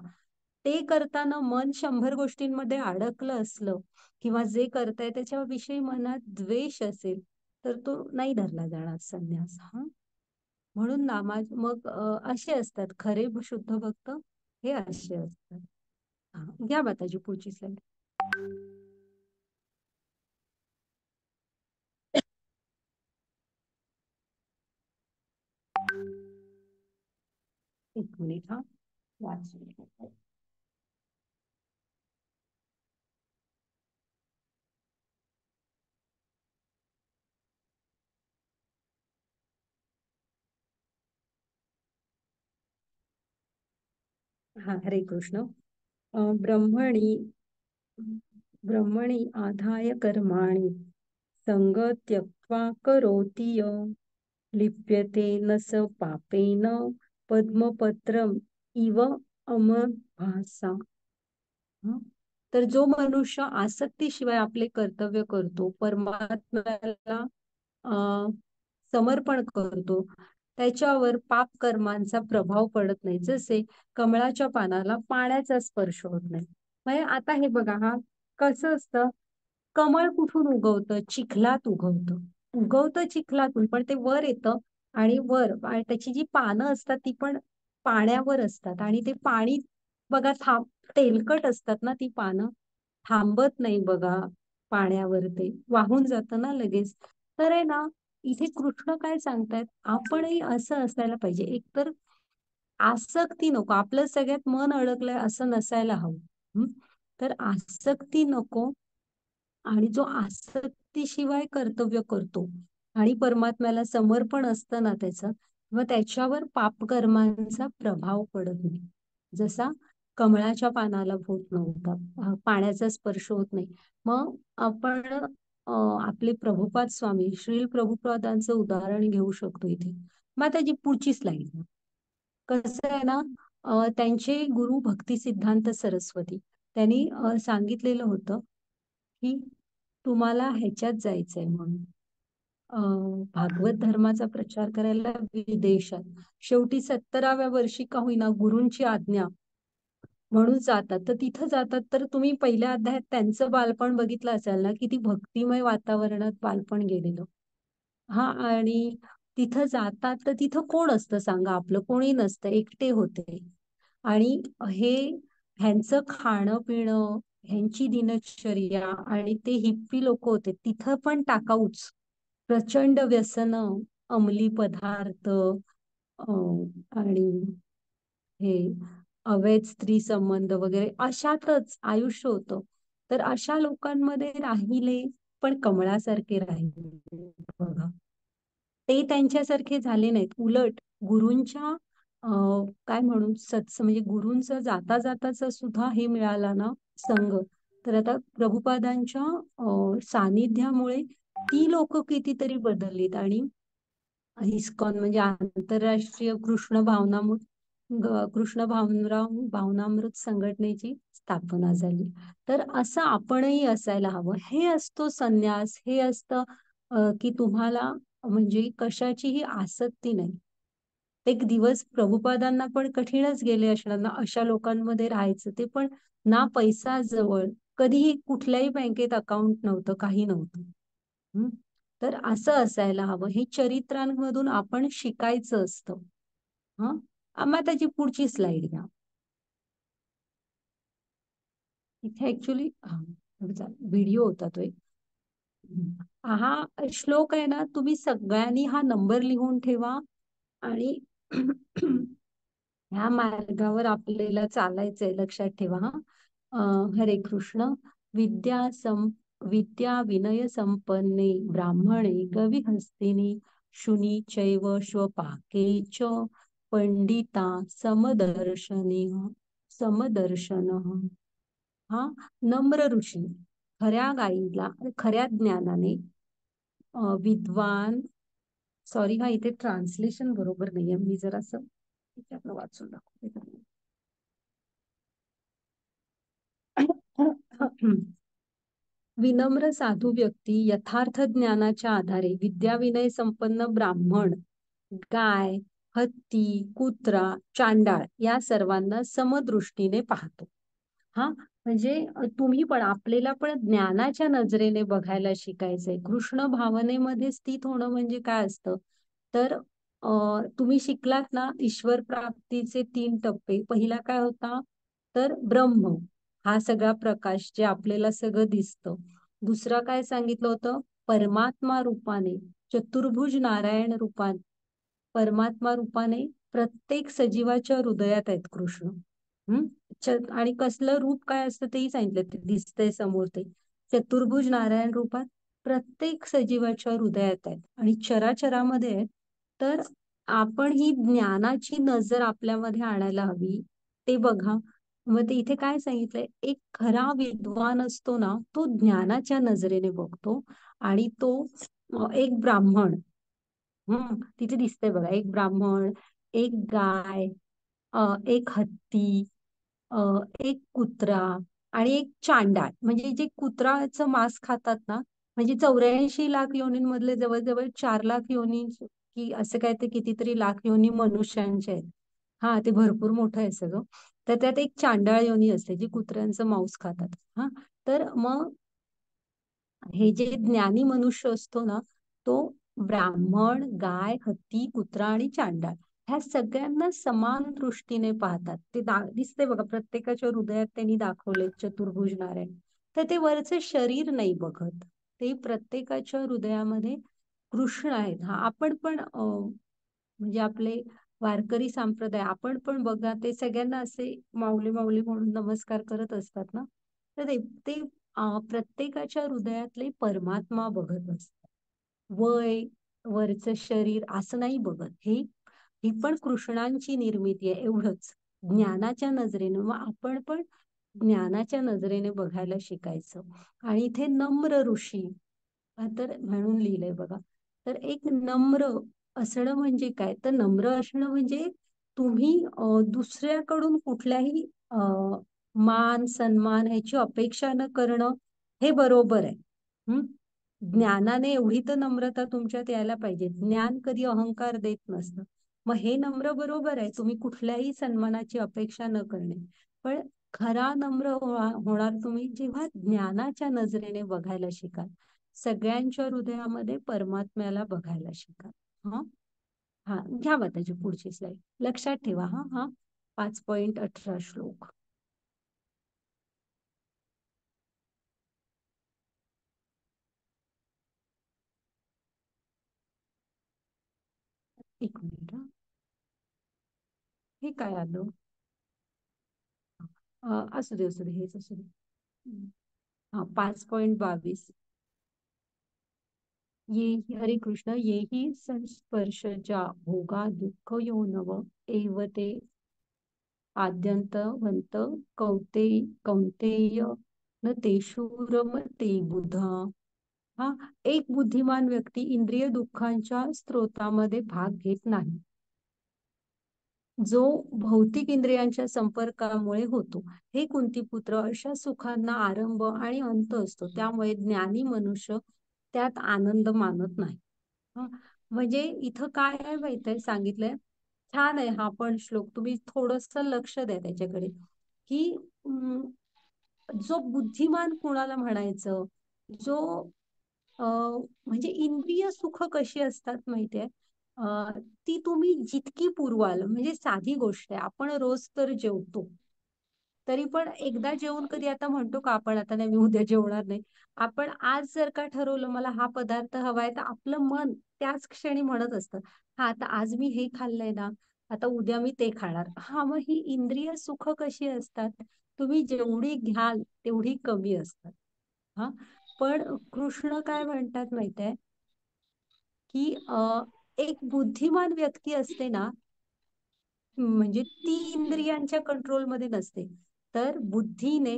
ते करताना मन 100 गोष्टींमध्ये अडकलं असलं किंवा जे करताय त्याच्याविषयी मनात द्वेष असेल तर तो नाही धरला जाणार संन्यास. हा म्हणून मग असे असतात खरे शुद्ध भक्त हे असे असतात. हा, घ्या माताजी पुढची स्लाईड. एक मिनिट हा वाच. हा हरे कृष्ण. ब्रह्मणी ब्रह्मणि आधाय कर्माणि संग त्यक्त्वा करोति लिप्यते न स पापेन पद्मपत्रम इव अमभासा. हं? तर जो मनुष्य आसक्तीशिवाय आपले कर्तव्य करतो परमात्म्याला अं समर्पण करतो त्याच्यावर पाप कर्मांचा प्रभाव पडत नाही जसे कमळाच्या पानाला पाण्याचा स्पर्श होत नाही. म्हणजे आता हे बघा हा कसं असतं कमळ कुठून उगवतं चिखलात उगवतं. उगवतं चिखलातून पण ते वर येतं आणि आणि त्याची जी पानं असतात ती पण पाण्यावर असतात आणि ते पाणी बघा तेलकट असतात ना ती पानं थांबत नाही बघा पाण्यावर ते वाहून जातं ना लगेच. तर आहे ना इथे कृष्ण काय सांगतायत आपणही असं असायला पाहिजे एकतर आसक्ती नको आपलं सगळ्यात मन अडकलंय असं नसायला हवं. हं? तर आसक्ती नको आणि जो आसक्तीशिवाय कर्तव्य करतो आणि परमात्म्याला समर्पण असतं ना त्याचं मग त्याच्यावर पापकर्मांचा प्रभाव पडत नाही. जसा कमळाच्या पानाला होत नव्हता पाण्याचा स्पर्श होत नाही. मग आपण आपले प्रभुपाद स्वामी श्रील प्रभुपादांचं उदाहरण घेऊ शकतो इथे. मग त्याची पुढची स्लाइड. कसं आहे ना त्यांचे गुरु भक्ती सिद्धांत सरस्वती त्यांनी सांगितलेलं होतं की तुम्हाला ह्याच्यात जायचंय म्हणून भागवत धर्माचा प्रचार करायला विदेशात. शेवटी 70व्या वर्षी का होईना गुरूंची आज्ञा म्हणून जातात. तर तिथं जातात तर तुम्ही पहिल्या अध्यायात त्यांचं बालपण बघितलं असाल ना किती भक्तिमय वातावरणात बालपण गेलेलं. हा आणि तिथं जातात तर तिथं कोण असतं सांगा आपलं कोणी नसतं एकटे होते. आणि हे ह्यांचं खाणं पिणं ह्यांची दिनचर्या आणि ते हिप्पी लोक होते तिथं पण टाकाऊच. प्रचंड व्यसन अंमली पदार्थ आणि हे अवैध स्त्री संबंध वगैरे अशातच आयुष्य होतं. तर अशा लोकांमध्ये राहिले पण कमळासारखे राहिले बघा. ते त्यांच्यासारखे झाले नाहीत उलट गुरूंच्या काय म्हणून म्हणजे गुरूंचं जाता जाताच सुद्धा हे मिळाला ना संघ. तर आता प्रभुपादांच्या सानिध्यामुळे ती लोक कितीतरी बदललीत आणि इस्कॉन म्हणजे आंतरराष्ट्रीय कृष्ण भावनामृत संघटनेची स्थापना झाली. तर असं आपणही असायला हवं. हे असतो संन्यास हे असतं की तुम्हाला म्हणजे कशाचीही आसक्ती नाही. एक दिवस प्रभुपादांना पण कठीणच गेले असणार ना अशा लोकांमध्ये राहायचं. ते पण ना पैसा जवळ कधीही कुठल्याही बँकेत अकाउंट नव्हतं काही नव्हतं. हम्म. तर असं असायला हवं हे चरित्रांमधून आपण शिकायचं असतं. हा मग त्याची पुढची स्लाइड घ्या. इथे ऍक्च्युली व्हिडिओ होता तो एक. हा श्लोक आहे ना, तुम्ही सगळ्यांनी हा नंबर लिहून ठेवा. आणि ह्या मार्गावर आपल्याला चालायचंय, लक्षात ठेवा हा. हरे कृष्ण. विद्या सं विद्या विनय संपन्ने ब्राह्मणे गविहस्तिनि शुनी चैव श्वपाके च पंडिता समदर्शनी समदर्शन. हा नम्र ऋषी, खऱ्या गाईला खऱ्या ज्ञानाने विद्वान. सॉरी हा इथे ट्रान्सलेशन बरोबर नाहीये, मी जरा असं त्यातलं वाचून दाखवते. विनम्र साधू व्यक्ती यथार्थ ज्ञानाच्या आधारे विद्याविनय संपन्न ब्राह्मण, गाय, हत्ती, कुत्रा, चांडाळ या सर्वांना समदृष्टीने पाहतो. हा म्हणजे तुम्ही पण आपल्याला पण ज्ञानाच्या नजरेने बघायला शिकायचंय. कृष्ण भावनेमध्ये स्थित होणं म्हणजे काय असतं? तर तुम्ही शिकलात ना ईश्वर प्राप्तीचे 3 टप्पे. पहिला काय होता? तर ब्रह्म, हा सगळा प्रकाश जे आपल्याला सगळं दिसतं. दुसरा काय सांगितलं होतं? परमात्मा रूपाने, चतुर्भुज नारायण रूपाने, परमात्मा रूपाने प्रत्येक सजीवाच्या हृदयात आहेत कृष्ण. हम्म. आणि कसलं रूप काय असतं तेही सांगितलं, ते दिसतंय समोर ते. चतुर्भुज नारायण रूपात प्रत्येक सजीवाच्या हृदयात आहेत आणि चराचरामध्ये आहेत. तर आपण ही ज्ञानाची नजर आपल्यामध्ये आणायला हवी. ते बघा. मग ते इथे काय सांगितलंय, एक खरा विद्वान असतो ना, तो ज्ञानाच्या नजरेने बघतो. आणि तो एक ब्राह्मण. तिथे दिसतंय बघा, एक ब्राह्मण, एक गाय, एक हत्ती, एक कुत्रा आणि एक चांडाळ. म्हणजे जे कुत्राचं मांस खातात ना, म्हणजे 84 लाख योनींमधले जवळजवळ 4 लाख योनी, की असं काय ते कितीतरी लाख योनी मनुष्यांचे आहेत. हा ते भरपूर मोठं आहे सगळं. तर त्यात एक चांडाळ योनी असते जी कुत्र्यांचं मांस खातात. हा तर मग हे जे ज्ञानी मनुष्य असतो ना, तो ब्राह्मण, गाय, हत्ती, कुत्रा आणि चांडाळ ह्या सगळ्यांना समान दृष्टीने पाहतात. ते दिसते बघा, प्रत्येकाच्या हृदयात त्यांनी दाखवले चतुर्भुज नारायण. तर ते वरचे शरीर नाही बघत, ते प्रत्येकाच्या हृदयामध्ये कृष्ण आहेत. हा आपण पण म्हणजे आपले वारकरी संप्रदाय, आपण पण बघा ते सगळ्यांना असे माऊली माऊली म्हणून नमस्कार करत असतात ना. तर ते प्रत्येकाच्या हृदयातले परमात्मा बघत असतात. वय, वरचं शरीर असं नाही बघत. ही पण कृष्णांची निर्मिती आहे एवढंच. ज्ञानाच्या नजरेने मग आपण पण ज्ञानाच्या नजरेने बघायला शिकायचं. आणि इथे नम्र ऋषी तर म्हणून लिहिलंय बघा. तर एक नम्र असणं म्हणजे काय? तर नम्र असणं म्हणजे तुम्ही दुसऱ्याकडून कुठल्याही मान सन्मान ह्याची अपेक्षा न करणं, हे बरोबर आहे. हम्म. ज्ञानाने एवढी तर नम्रता तुमच्यात यायला पाहिजे. ज्ञान कधी अहंकार देत नसतं. मग हे नम्र बरोबर आहे, तुम्ही कुठल्याही सन्मानाची अपेक्षा न करणे. पण खरा नम्र होणार तुम्ही जेव्हा ज्ञानाच्या नजरेने बघायला शिकाल, सगळ्यांच्या हृदयामध्ये परमात्म्याला बघायला शिकाल. हा हा घ्यावा त्याची पुढची स्लाइड. लक्षात ठेवा हा हा 5.18 श्लोक. एक मिनिट हा. हे काय आलं? असू दे हेच असू दे. हा 5.22. ये हरे कृष्ण, येही संस्पर्शजा भोगा दुःख यो नव एव ते आद्यंतवंत कौंतेय न तेषु रमते बुधा. हा एक बुद्धिमान व्यक्ती इंद्रिय दुःखांच्या स्त्रोतामध्ये भाग घेत नाही, जो भौतिक इंद्रियांच्या संपर्कामुळे होतो. हे कुंतीपुत्र, अशा सुखांना आरंभ आणि अंत असतो, त्यामुळे ज्ञानी मनुष्य त्यात आनंद मानत नाही. हं, म्हणजे इथं काय आहे माहितीये सांगितलंय. छान आहे हा पण श्लोक, तुम्ही थोडस लक्ष द्या त्याच्याकडे. की जो बुद्धिमान कुणाला म्हणायचं, जो म्हणजे इंद्रिय सुख कशी असतात माहितीये. ती तुम्ही जितकी पुरवाल, म्हणजे साधी गोष्ट आहे, आपण रोज तर जेवतो. तरी पण एकदा जेवून कधी आता म्हणतो का आपण आता नाही मी उद्या जेवणार नाही. आपण आज जर का ठरवलं मला हा पदार्थ हवाय तर आपलं मन त्याच क्षणी म्हणत असतं, हा आता आज मी हे खाल्लंय ना, आता उद्या मी ते खाणार. हा मग ही इंद्रिय सुख कशी असतात? तुम्ही जेवढी घ्याल तेवढी कमी असतात. हा पण कृष्ण काय म्हणतात माहितीये, की एक बुद्धिमान व्यक्ती असते ना, म्हणजे ती इंद्रियांच्या कंट्रोलमध्ये नसते. तर बुद्धीने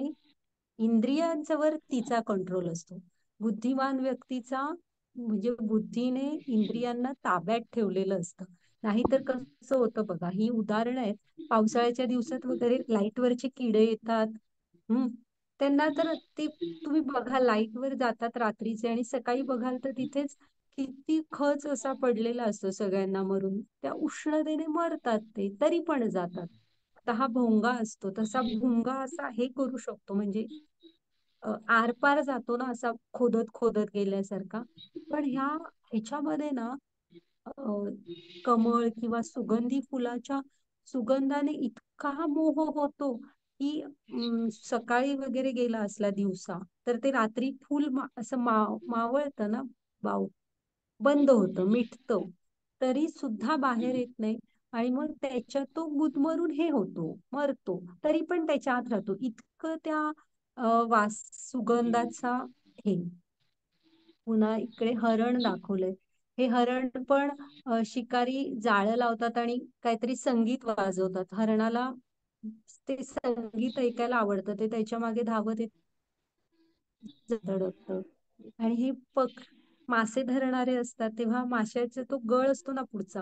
इंद्रियांच्यावर तिचा कंट्रोल असतो. बुद्धिमान व्यक्तीचा म्हणजे बुद्धीने इंद्रियांना ताब्यात ठेवलेलं असतं. नाहीतर कसं होतं बघा, ही उदाहरणं आहेत. पावसाळ्याच्या दिवसात वगैरे लाईटवरचे किडे येतात. हम्म त्यांना तर ते तुम्ही बघा लाईटवर जातात रात्रीचे आणि सकाळी बघाल तर तिथेच किती खच असा पडलेला असतो सगळ्यांना मरून. त्या उष्णतेने मरतात ते, तरी पण जातात. आता हा भोंगा असतो तसा भुंगा असा हे करू शकतो म्हणजे आरपार जातो ना असा खोदत खोदत गेल्यासारखा. पण ह्याच्यामध्ये ना अ, कमळ किंवा सुगंधी फुलाच्या सुगंधाने इतका मोह होतो की सकाळी वगैरे गेला असला दिवसा तर ते रात्री फुल असं मावळतं ना, बाव बंद होतं, मिटतं, तरी सुद्धा बाहेर येत नाही. आणि मग त्याच्यात तो गुदमरून हे होतो, मरतो, तरी पण त्याच्या आत राहतो. इतकं त्या वास सुगंधाचा हे. पुन्हा इकडे हरण दाखवलंय. हे हरण पण शिकारी जाळं लावतात आणि काहीतरी संगीत वाजवतात. हरणाला ते संगीत ऐकायला आवडतं, ते त्याच्या मागे धावत येत धडकतं. आणि हे मासे धरणारे असतात तेव्हा माशाचा तो गळ असतो ना पुढचा,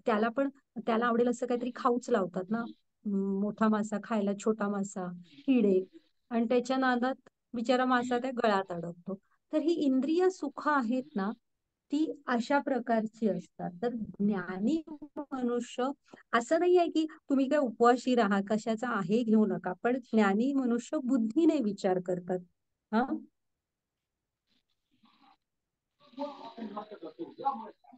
त्याला पण त्याला आवडेल असं काहीतरी खाऊच लावतात ना. मोठा मासा खायला छोटा मासा, किडे, आणि त्याच्या नादात बिचारा मासा त्या गळात अडकतो. तर ही इंद्रिय सुख आहेत ना, ती अशा प्रकारची असतात. तर ज्ञानी मनुष्य असं नाही आहे की तुम्ही काय उपवाशी राहा कशाचा आहे घेऊ नका, पण ज्ञानी मनुष्य बुद्धीने विचार करतात. हा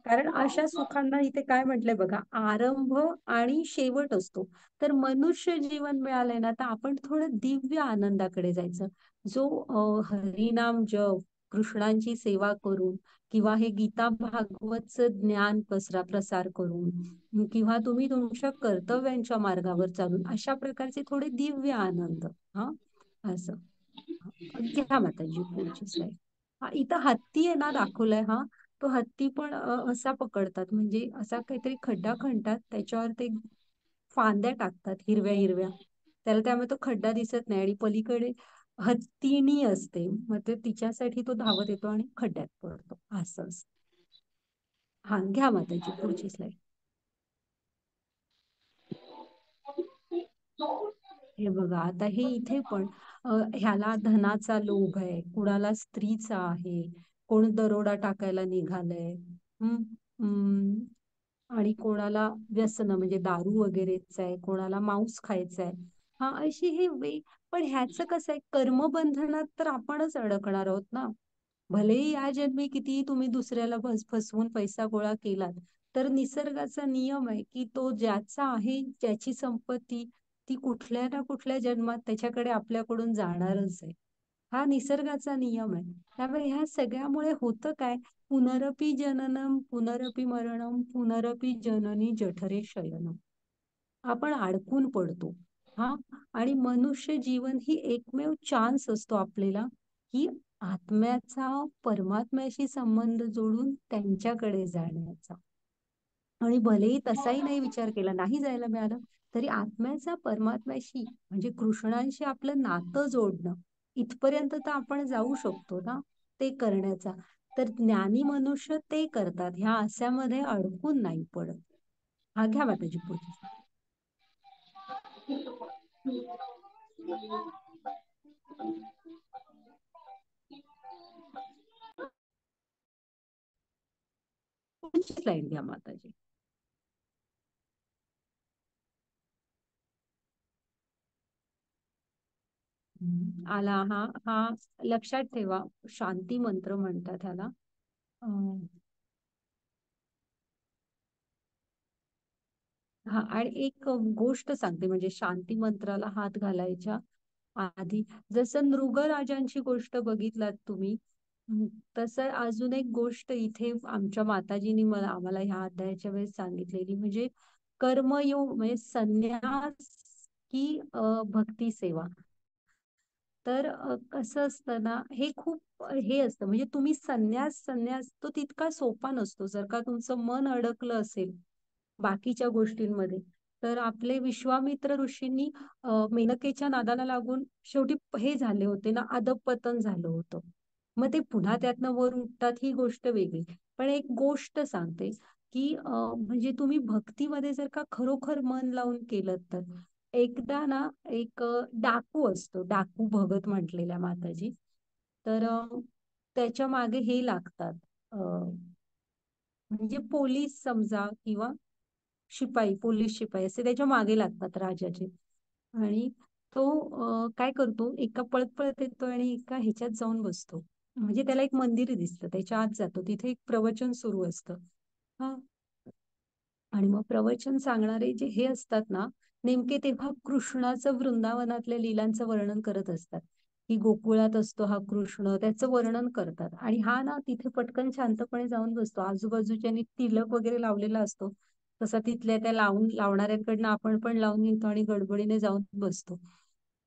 कारण अशा सुखांना इथे काय म्हटलंय बघा, आरंभ आणि शेवट असतो. तर मनुष्य जीवन मिळालंय ना, तर आपण थोडं दिव्य आनंदाकडे जायचं. जो हरिनाम जप, कृष्णांची सेवा करून, किंवा हे गीता भागवतचं ज्ञान प्रसार करून, किंवा तुम्ही तुमच्या कर्तव्यांच्या मार्गावर चालून अशा प्रकारचे थोडे दिव्य आनंद. हा असं. घ्या माताजी पुढची स्लाईड. हा इथं हत्ती आहे ना दाखवलाय. हा तो हत्ती पण असा पकडतात, म्हणजे असा काहीतरी खड्डा खणतात, त्याच्यावर ते फांद्या टाकतात हिरव्या हिरव्या, त्याला त्यामुळे तो खड्डा दिसत नाही आणि पलीकडे हत्तीणी असते, मग ते तिच्यासाठी तो धावत येतो आणि खड्ड्यात पडतो असं असतं. हा घ्या माताजी पुढची स्लाईड. हे बघा आता हे इथे पण ह्याला धनाचा लोभ आहे, कुणाला स्त्रीचा आहे, कोण दरोडा टाकायला निघालंय. हम्म आणि कोणाला व्यसन म्हणजे दारू वगैरेच आहे, कोणाला मांस खायचं आहे. हा अशी हे पण ह्याचं कसं आहे, कर्मबंधनात तर आपणच अडकणार आहोत ना. भलेही या जन्मी कितीही तुम्ही दुसऱ्याला फसवून पैसा गोळा केलात, तर निसर्गाचा नियम आहे की तो ज्याचा आहे, ज्याची संपत्ती, ती कुठल्या ना कुठल्या जन्मात त्याच्याकडे आपल्याकडून जाणारच आहे. हा निसर्गाचा नियम आहे. त्यामुळे ह्या सगळ्यामुळे होतं काय, पुनरपी जननम पुनरपी मरणम पुनरपी जननी जठरे शयनम. आपण अडकून पडतो. हा आणि मनुष्य जीवन ही एकमेव चान्स असतो आपल्याला, की आत्म्याचा परमात्म्याशी संबंध जोडून त्यांच्याकडे जाण्याचा. आणि भलेही तसाही नाही विचार केला, नाही जायला मिळालं, तरी आत्म्याचा परमात्म्याशी म्हणजे कृष्णांशी आपलं नातं जोडणं, इथपर्यंत तर आपण जाऊ शकतो ना ते करण्याचा. तर ज्ञानी मनुष्य ते करतात, ह्या अशामध्ये अडकून नाही पडत. हा घ्या माताजी पुढची. पुढची स्लाईड घ्या माताजी. आला हा. हा लक्षात ठेवा, शांती मंत्र म्हणतात ह्याला. हा आणि एक गोष्ट सांगते, म्हणजे शांती मंत्राला हात घालायच्या आधी जसं नृगराजांची गोष्ट बघितलात तुम्ही, तसं अजून एक गोष्ट इथे आमच्या माताजींनी आम्हाला ह्या अध्यायाच्या वेळेस सांगितलेली, म्हणजे कर्मयोग म्हणजे संन्यास की भक्ती सेवा. तर कसं असतं ना, हे खूप हे असतं, म्हणजे तुम्ही संन्यास तो तितका सोपा नसतो. जर का तुमचं मन अडकलं असेल बाकीच्या गोष्टींमध्ये, तर आपले विश्वामित्र ऋषींनी मेनकेच्या नादाला लागून शेवटी हे झाले होते ना, अधःपतन झालं होतं. मग ते पुन्हा त्यातनं वर उठतात ही गोष्ट वेगळी. पण एक गोष्ट सांगते की म्हणजे तुम्ही भक्तीमध्ये जर का खरोखर मन लावून केलं तर एकदा ना एक डाकू असतो, डाकू भगत म्हटलेल्या माताजी. तर त्याच्या मागे हे लागतात, म्हणजे पोलीस समजा किंवा शिपाई, पोलीस शिपाई असे त्याच्या मागे लागतात राजाचे. आणि तो काय करतो, एका पळत पळत येतो आणि एका ह्याच्यात जाऊन बसतो. म्हणजे त्याला एक मंदिर दिसतं, त्याच्या आत जातो, तिथे एक प्रवचन सुरू असतं. हा, आणि मग प्रवचन सांगणारे जे हे असतात ना, नेमके तेव्हा कृष्णाचं वृंदावनातल्या लीलांचं वर्णन करत असतात, की गोकुळात असतो हा कृष्ण, त्याचं वर्णन करतात. आणि हा ना तिथे पटकन शांतपणे जाऊन बसतो. आजूबाजूच्यानी तिलक वगैरे लावलेला असतो, तसा तिथल्या त्या लावणाऱ्यांकडनं आपण पण लावून घेतो आणि गडबडीने जाऊन बसतो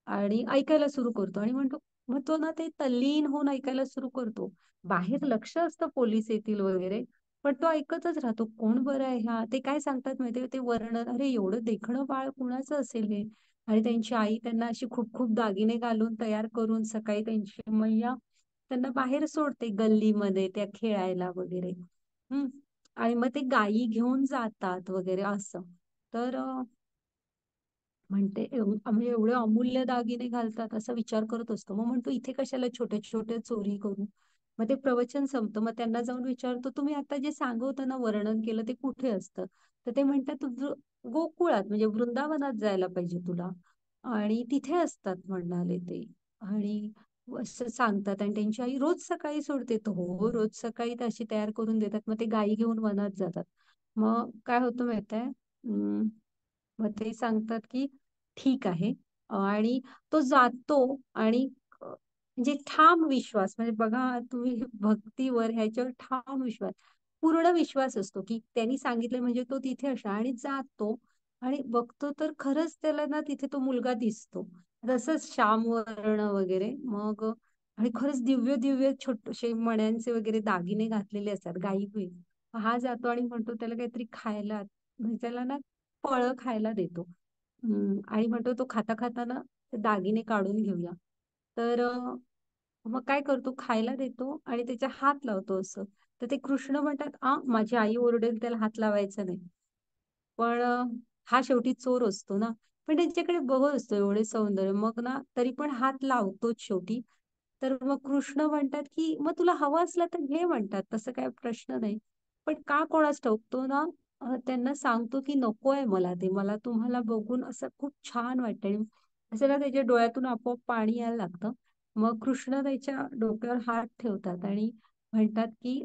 आणि ऐकायला सुरू करतो. आणि मग तो ना ते तल्लीन होऊन ऐकायला सुरू करतो. बाहेर लक्ष असतं पोलीस येतील वगैरे, पण तो ऐकतच राहतो. कोण बरं आहे ह्या, ते काय सांगतात माहितीये ते वर्णन, अरे एवढं देखणं बाळ कुणाचं असेल हे. आणि त्यांची आई त्यांना अशी खूप खूप दागिने घालून तयार करून सकाळी त्यांची मैया त्यांना बाहेर सोडते गल्लीमध्ये त्या खेळायला वगैरे. हम्म. आणि मग ते गायी घेऊन जातात वगैरे असं. तर म्हणते म्हणजे एवढे अमूल्य दागिने घालतात असा विचार करत असतो. मग म्हणतो इथे कशाला छोटे छोटे चोरी करू. मग ते प्रवचन संपतं, मग त्यांना जाऊन विचारतो, तुम्ही आता जे सांगत ना, वर्णन केलं ते कुठे असतं. तर ते म्हणतात गोकुळात म्हणजे वृंदावनात जायला पाहिजे तुला, आणि तिथे असतात म्हणाले ते. आणि असं सांगतात. आणि त्यांची आई रोज सकाळी सोडते, तर हो रोज सकाळी तशी तयार करून देतात. मग ते गायी घेऊन वनात जातात. मग काय होतं माहित आहे, मग ते सांगतात की ठीक आहे. आणि तो जातो आणि म्हणजे ठाम विश्वास, म्हणजे बघा तुम्ही भक्तीवर ह्याच्यावर ठाम विश्वास, पूर्ण विश्वास असतो की त्यांनी सांगितलं म्हणजे तो तिथे असणार. आणि जातो आणि बघतो तर खरंच त्याला ना तिथे तो मुलगा दिसतो, तसंच श्यामवर्ण वगैरे. मग आणि खरंच दिव्य दिव्य छोटेसे मण्यांचे वगैरे दागिने घातलेले असतात, गायी होईल. हा जातो आणि म्हणतो त्याला काहीतरी खायला, म्हणजे त्याला ना फळं खायला देतो. आणि म्हणतो तो खाता खाता ना ते दागिने काढून घेऊया. तर मग काय करतो, खायला देतो आणि त्याच्या हात लावतो असं. तर ते कृष्ण म्हणतात, माझी आई ओरडेल, त्याला हात लावायचा नाही. पण हा शेवटी चोर असतो ना, पण त्यांच्याकडे बघत असतो एवढे सौंदर्य, मग ना तरी पण हात लावतोच शेवटी. तर मग कृष्ण म्हणतात की मग तुला हवं असलं तर घे, म्हणतात तसं काय प्रश्न नाही. पण का कोणास ठाऊक तो ना त्यांना सांगतो की नको आहे मला ते, मला तुम्हाला बघून असं खूप छान वाटतं. असं ना त्याच्या डोळ्यातून आपोआप पाणी यायला लागतं. मग कृष्ण त्याच्या डोक्यावर हात ठेवतात आणि म्हणतात की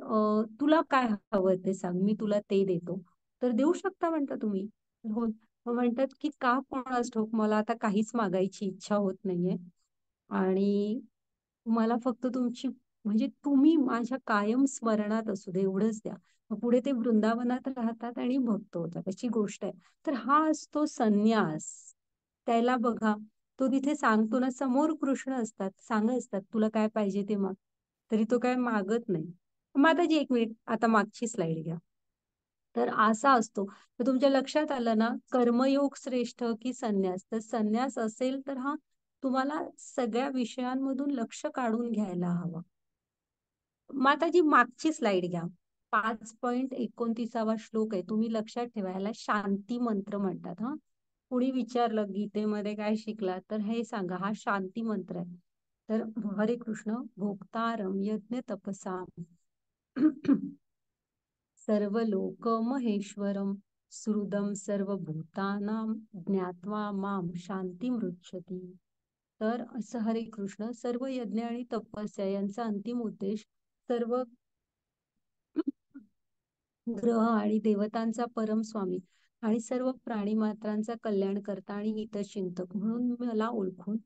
तुला काय हवं ते सांग, मी तुला ते देतो. तर देऊ शकता म्हणता तुम्ही. हो. मग म्हणतात की का कोणास ठाऊक मला आता काहीच मागायची इच्छा होत नाहीये. आणि मला फक्त तुमची, म्हणजे तुम्ही माझ्या कायम स्मरणात असू दे एवढंच द्या. मग पुढे ते वृंदावनात राहतात आणि भक्त होतात, अशी गोष्ट आहे. तर हा असतो संन्यास. त्याला बघा, तो तिथे सांगतो ना, समोर कृष्ण असतात, सांगत असतात तुला काय पाहिजे ते माग, तरी तो काय मागत नाही. माताजी एक मिनिट, आता मागची स्लाइड घ्या. तर असा असतो. तर तुमच्या लक्षात आलं ना, कर्मयोग श्रेष्ठ की संन्यास. तर संन्यास असेल तर हा तुम्हाला सगळ्या विषयांमधून लक्ष काढून घ्यायला हवं. माताजी मागची स्लाइड घ्या. 5.29 श्लोक आहे, तुम्ही लक्षात ठेवायला, शांती मंत्र म्हणतात. हा, कुणी विचारलं गीतेमध्ये काय शिकला तर हे सांगा, हा शांती मंत्र आहे. तर हरे कृष्ण, भोक्तारम यज्ञ तपसा सर्वलोक महेश्वरम श्रुदम सर्वभूतानां ज्ञात्वा माम शांती मृच्छती. तर असं हरे कृष्ण, सर्व यज्ञ आणि तपस्या यांचा अंतिम उद्देश सर्व ग्रह आणि देवतांचा परम स्वामी आणि सर्व प्राणी मात्रांचा कल्याण करता आणि हितचिंतक म्हणून मला ओळखून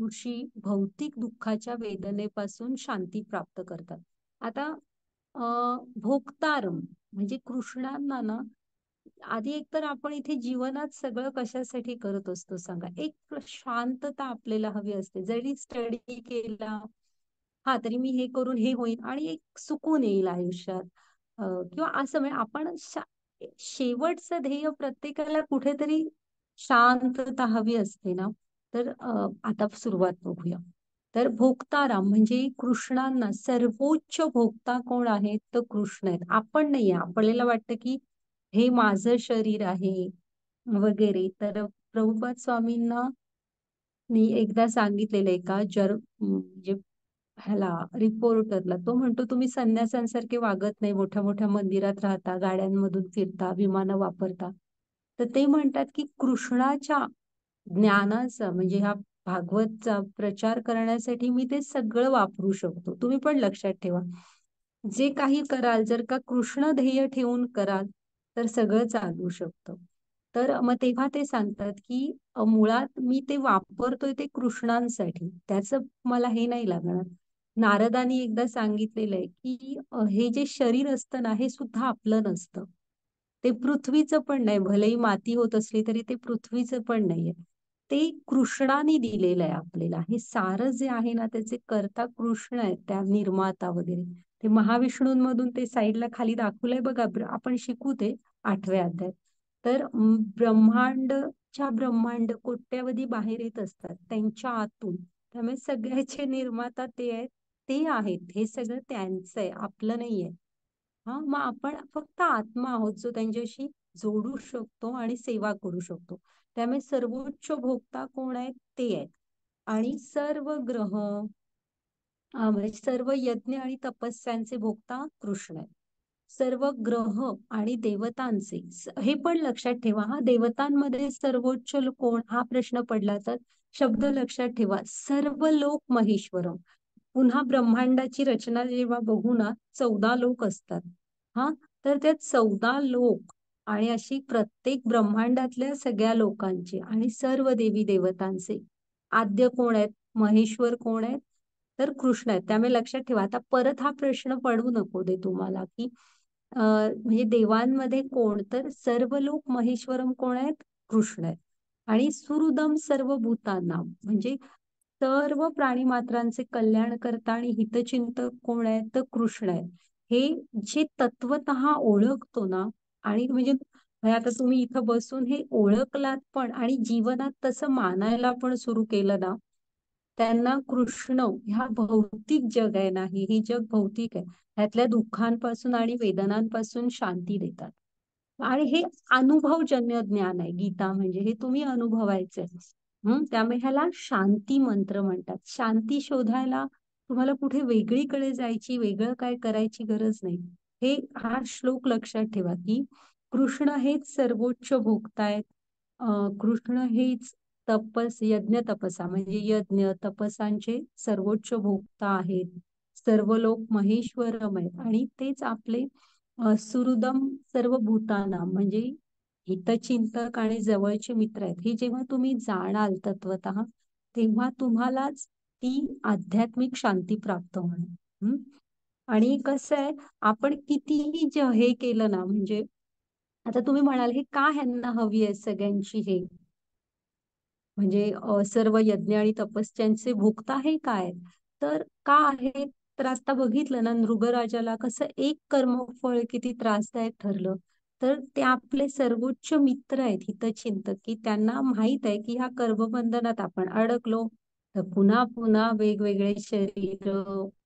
ऋषी भौतिक दुःखाच्या वेदनेपासून शांती प्राप्त करतात. आता भोक्तारम म्हणजे कृष्णांना ना, आधी एकतर आपण इथे जीवनात सगळं कशासाठी करत असतो सांगा? एक शांतता आपल्याला हवी असते. जरी स्टडी केला हा तरी मी हे करून हे होईल आणि एक सुकून येईल आयुष्यात. किंवा असं म्हणजे आपण शेवटचं ध्येय प्रत्येकाला कुठेतरी शांतता हवी असते ना. तर आता सुरुवात बघूया. तर भोक्ताराम म्हणजे कृष्णांना सर्वोच्च भोक्ता कोण आहेत? तर कृष्ण आहेत, आपण नाही. आपल्याला वाटतं की हे माझं शरीर आहे वगैरे. तर प्रभुपाद स्वामींना मी एकदा सांगितलेलं आहे का म्हणजे ह्याला रिपोर्टरला, तो म्हणतो तुम्ही संन्यासांसारखे वागत नाही, मोठ्या मोठ्या मंदिरात राहता, गाड्यांमधून फिरता, विमानं वापरता. तर ते म्हणतात की कृष्णाच्या ज्ञानाचा म्हणजे ह्या भागवतचा प्रचार करण्यासाठी मी ते सगळं वापरू शकतो. तुम्ही पण लक्षात ठेवा, जे काही कराल जर का कृष्ण ध्येय ठेवून कराल तर सगळं चालू शकतं. तर मग तेव्हा ते सांगतात की मुळात मी ते वापरतोय ते कृष्णांसाठी, त्याचं मला हे नाही लागणार. नारदानी एकदा सांगितलेलं आहे की हे जे शरीर असतं ना, हे सुद्धा आपलं नसतं. ते पृथ्वीचं पण नाही, भलेही माती होत असली तरी ते पृथ्वीचं पण नाहीये. ते कृष्णाने दिलेलं आहे आपल्याला. हे सारं जे आहे ना, त्याचे कर्ता कृष्ण आहेत, त्या निर्माता वगैरे. ते महाविष्णूंमधून ते साईडला खाली दाखवलंय बघा, आपण शिकू ते 8व्या अध्यायात. तर ब्रह्मांडच्या ब्रह्मांड कोट्यावधी बाहेर येत असतात त्यांच्या आतून. त्यामुळे सगळ्याचे निर्माता ते आहेत, ते आहेत. हे सगळं त्यांचं आहे, आपलं नाहीये. हा, मग आपण फक्त आत्मा आहोत जो त्यांच्याशी जोडू शकतो आणि सेवा करू शकतो. त्यामुळे सर्वोच्च भोक्ता कोण आहेत? ते आहेत. आणि सर्व ग्रह म्हणजे सर्व यज्ञ आणि तपस्यांचे भोक्ता कृष्ण आहे. सर्व ग्रह आणि देवतांचे हे पण लक्षात ठेवा. हा, देवतांमध्ये सर्वोच्च कोण हा प्रश्न पडला तर शब्द लक्षात ठेवा, सर्व लोक महेश्वरम. पुन्हा ब्रह्मांडाची रचना जेव्हा बघू ना, 14 लोक असतात. हा, तर त्या 14 लोक आणि अशी प्रत्येक ब्रह्मांडातल्या सगळ्या लोकांचे आणि सर्व देवी देवतांचे आद्य कोण आहेत? महेश्वर कोण आहेत? तर कृष्ण आहेत. त्यामुळे लक्षात ठेवा. आता परत हा प्रश्न पडू नको दे तुम्हाला की म्हणजे देवांमध्ये कोण? तर सर्व लोक महेश्वरम कोण आहेत? कृष्ण आहेत. आणि सुहृदम सर्व भूतांना म्हणजे सर्व प्राणी मात्रांचे कल्याण करता आणि हितचिंतक कोण आहेत? तर कृष्ण आहेत. हे जे तत्वतः ओळखतो ना, आणि म्हणजे आता तुम्ही इथं बसून हे ओळखलात पण आणि जीवनात तसं मानायला पण सुरू केलं ना, त्यांना कृष्ण ह्या भौतिक जग आहे ना, हे जग भौतिक आहे, ह्यातल्या दुःखांपासून आणि वेदनांपासून शांती देतात. आणि हे अनुभवजन्य ज्ञान आहे. गीता म्हणजे हे तुम्ही अनुभवायचंय. त्यामुळे ह्याला शांती मंत्र म्हणतात. शांती शोधायला तुम्हाला कुठे वेगळीकडे जायची, वेगळं काय करायची गरज नाही. हा श्लोक लक्षात ठेवा की कृष्ण हेच सर्वोच्च भोगतायत. कृष्ण हेच यज्ञ तपसा म्हणजे यज्ञ तपसांचे सर्वोच्च भोक्ता आहेत. सर्व लोक महेश्वरम आहेत आणि तेच आपले सुहृदम सर्व भूताना म्हणजे हितचिंतक आणि जवळचे मित्र आहेत. हे जेव्हा तुम्ही जाणाल तत्वतः, तेव्हा तुम्हालाच ती आध्यात्मिक शांती प्राप्त होणार. आणि कसं आहे, आपण कितीही हे केलं ना, म्हणजे आता तुम्ही म्हणाल हे का ह्यांना हवी आहे सगळ्यांची हे म्हणजे सर्व यज्ञ आणि तपस्यांचे भोक्ता हे काय? तर का आहे? तर आता बघितलं ना, नृगराजाला कसं एक कर्मफळ किती त्रासदायक ठरलं. तर ते आपले सर्वोच्च मित्र आहेत हितचिंतक, की त्यांना माहित आहे की ह्या कर्मबंधनात आपण अडकलो तर पुन्हा पुन्हा वेगवेगळे शरीर,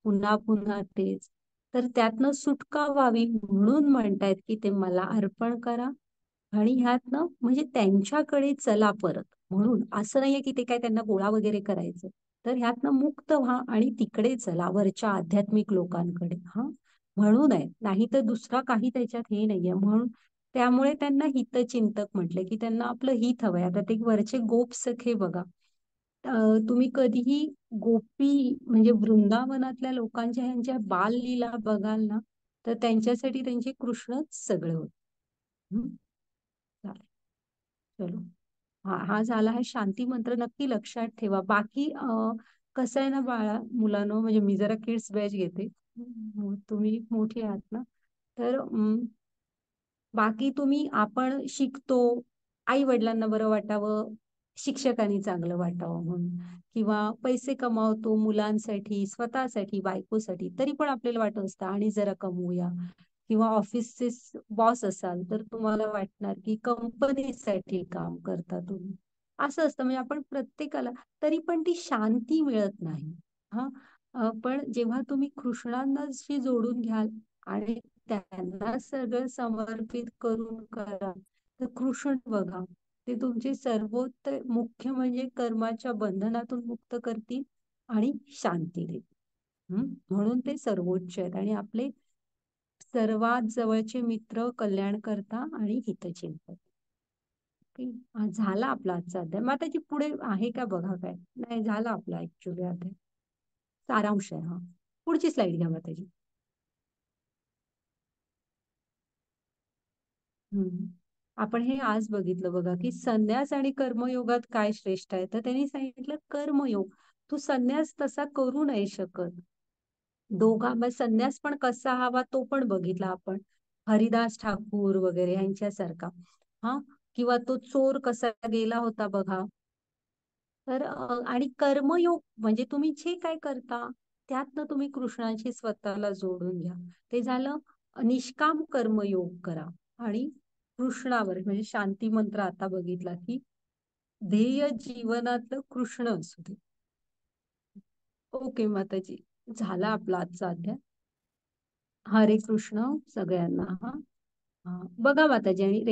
पुन्हा पुन्हा तेच. तर त्यातनं सुटका व्हावी म्हणून म्हणतायत की ते मला अर्पण करा आणि ह्यातनं म्हणजे त्यांच्याकडे चला परत. म्हणून असं नाहीये की ते काय त्यांना गोळा वगैरे करायचं. तर ह्यातनं मुक्त व्हा आणि तिकडे चला वरच्या आध्यात्मिक लोकांकडे. हा, म्हणून आहे, नाही तर दुसरा काही त्याच्यात हे नाहीये. म्हणून त्यामुळे त्यांना हितचिंतक म्हटले की त्यांना आपलं हित हवंय. आता ते वरचे गोप सखे बघा, तुम्ही कधीही गोपी म्हणजे वृंदावनातल्या लोकांच्या ह्यांच्या बाललीला बघाल ना, तर त्यांच्यासाठी त्यांचे कृष्णच सगळं होत. चालेल, चलो. हा झाला आहे शांती मंत्र, नक्की लक्षात ठेवा. बाकी कसं आहे ना बाळा मुलांनो, म्हणजे मी जरा किड्स बॅच घेते, तुम्ही मोठी आहात ना, तर बाकी तुम्ही आपण शिकतो, आई वडिलांना बरं वाटावं, शिक्षकांनी चांगलं वाटावं म्हणून, किंवा पैसे कमावतो मुलांसाठी, स्वतःसाठी, बायकोसाठी, तरी पण आपल्याला वाटत असतं आणि जरा कमवूया. किंवा ऑफिसचे बॉस असाल तर तुम्हाला वाटणार की कंपनीसाठी काम करता तुम्ही, असं असतं. म्हणजे आपण प्रत्येकाला, तरी पण ती शांती मिळत नाही. हा पण जेव्हा तुम्ही कृष्णांनाशी जोडून घ्याल आणि त्यांना सगळं समर्पित करून करा, तर कृष्ण बघा, ते तुमचे सर्वोत्तम, मुख्य म्हणजे कर्माच्या बंधनातून मुक्त करतील आणि शांती देतील. म्हणून ते सर्वोच्च आहेत आणि आपले सर्वात जवळचे मित्र, कल्याणकर्ता आणि हितचिंतक. ओके. झाला आपला आजचा अध्याय. मग त्याची पुढे आहे का बघा, काय नाही, झाला आपला ऍक्च्युली अध्याय, सारांश आहे हा. पुढची स्लाइड घ्या मग त्याची. हम्म. आपण हे आज बघितलं बघा की संन्यास आणि कर्मयोगात काय श्रेष्ठ आहे, तर त्यांनी सांगितलं कर्मयोग. तू संन्यास तसा करू नाही शकत. मग संन्यास पण कसा हवा तो पण बघितला आपण, हरिदास ठाकूर वगैरे यांच्यासारखा. हा, किंवा तो चोर कसा गेला होता बघा. तर आणि कर्मयोग म्हणजे तुम्ही जे काय करता त्यातनं तुम्ही कृष्णाशी स्वतःला जोडून घ्या. ते झालं. निष्काम कर्मयोग करा आणि कृष्णावर, म्हणजे शांती मंत्र आता बघितला की ध्येय जीवनातलं कृष्ण असू दे. ओके माताजी, झाला आपला आजचा अध्याय. हरे कृष्ण सगळ्यांना. हा, बघा माताजी आणि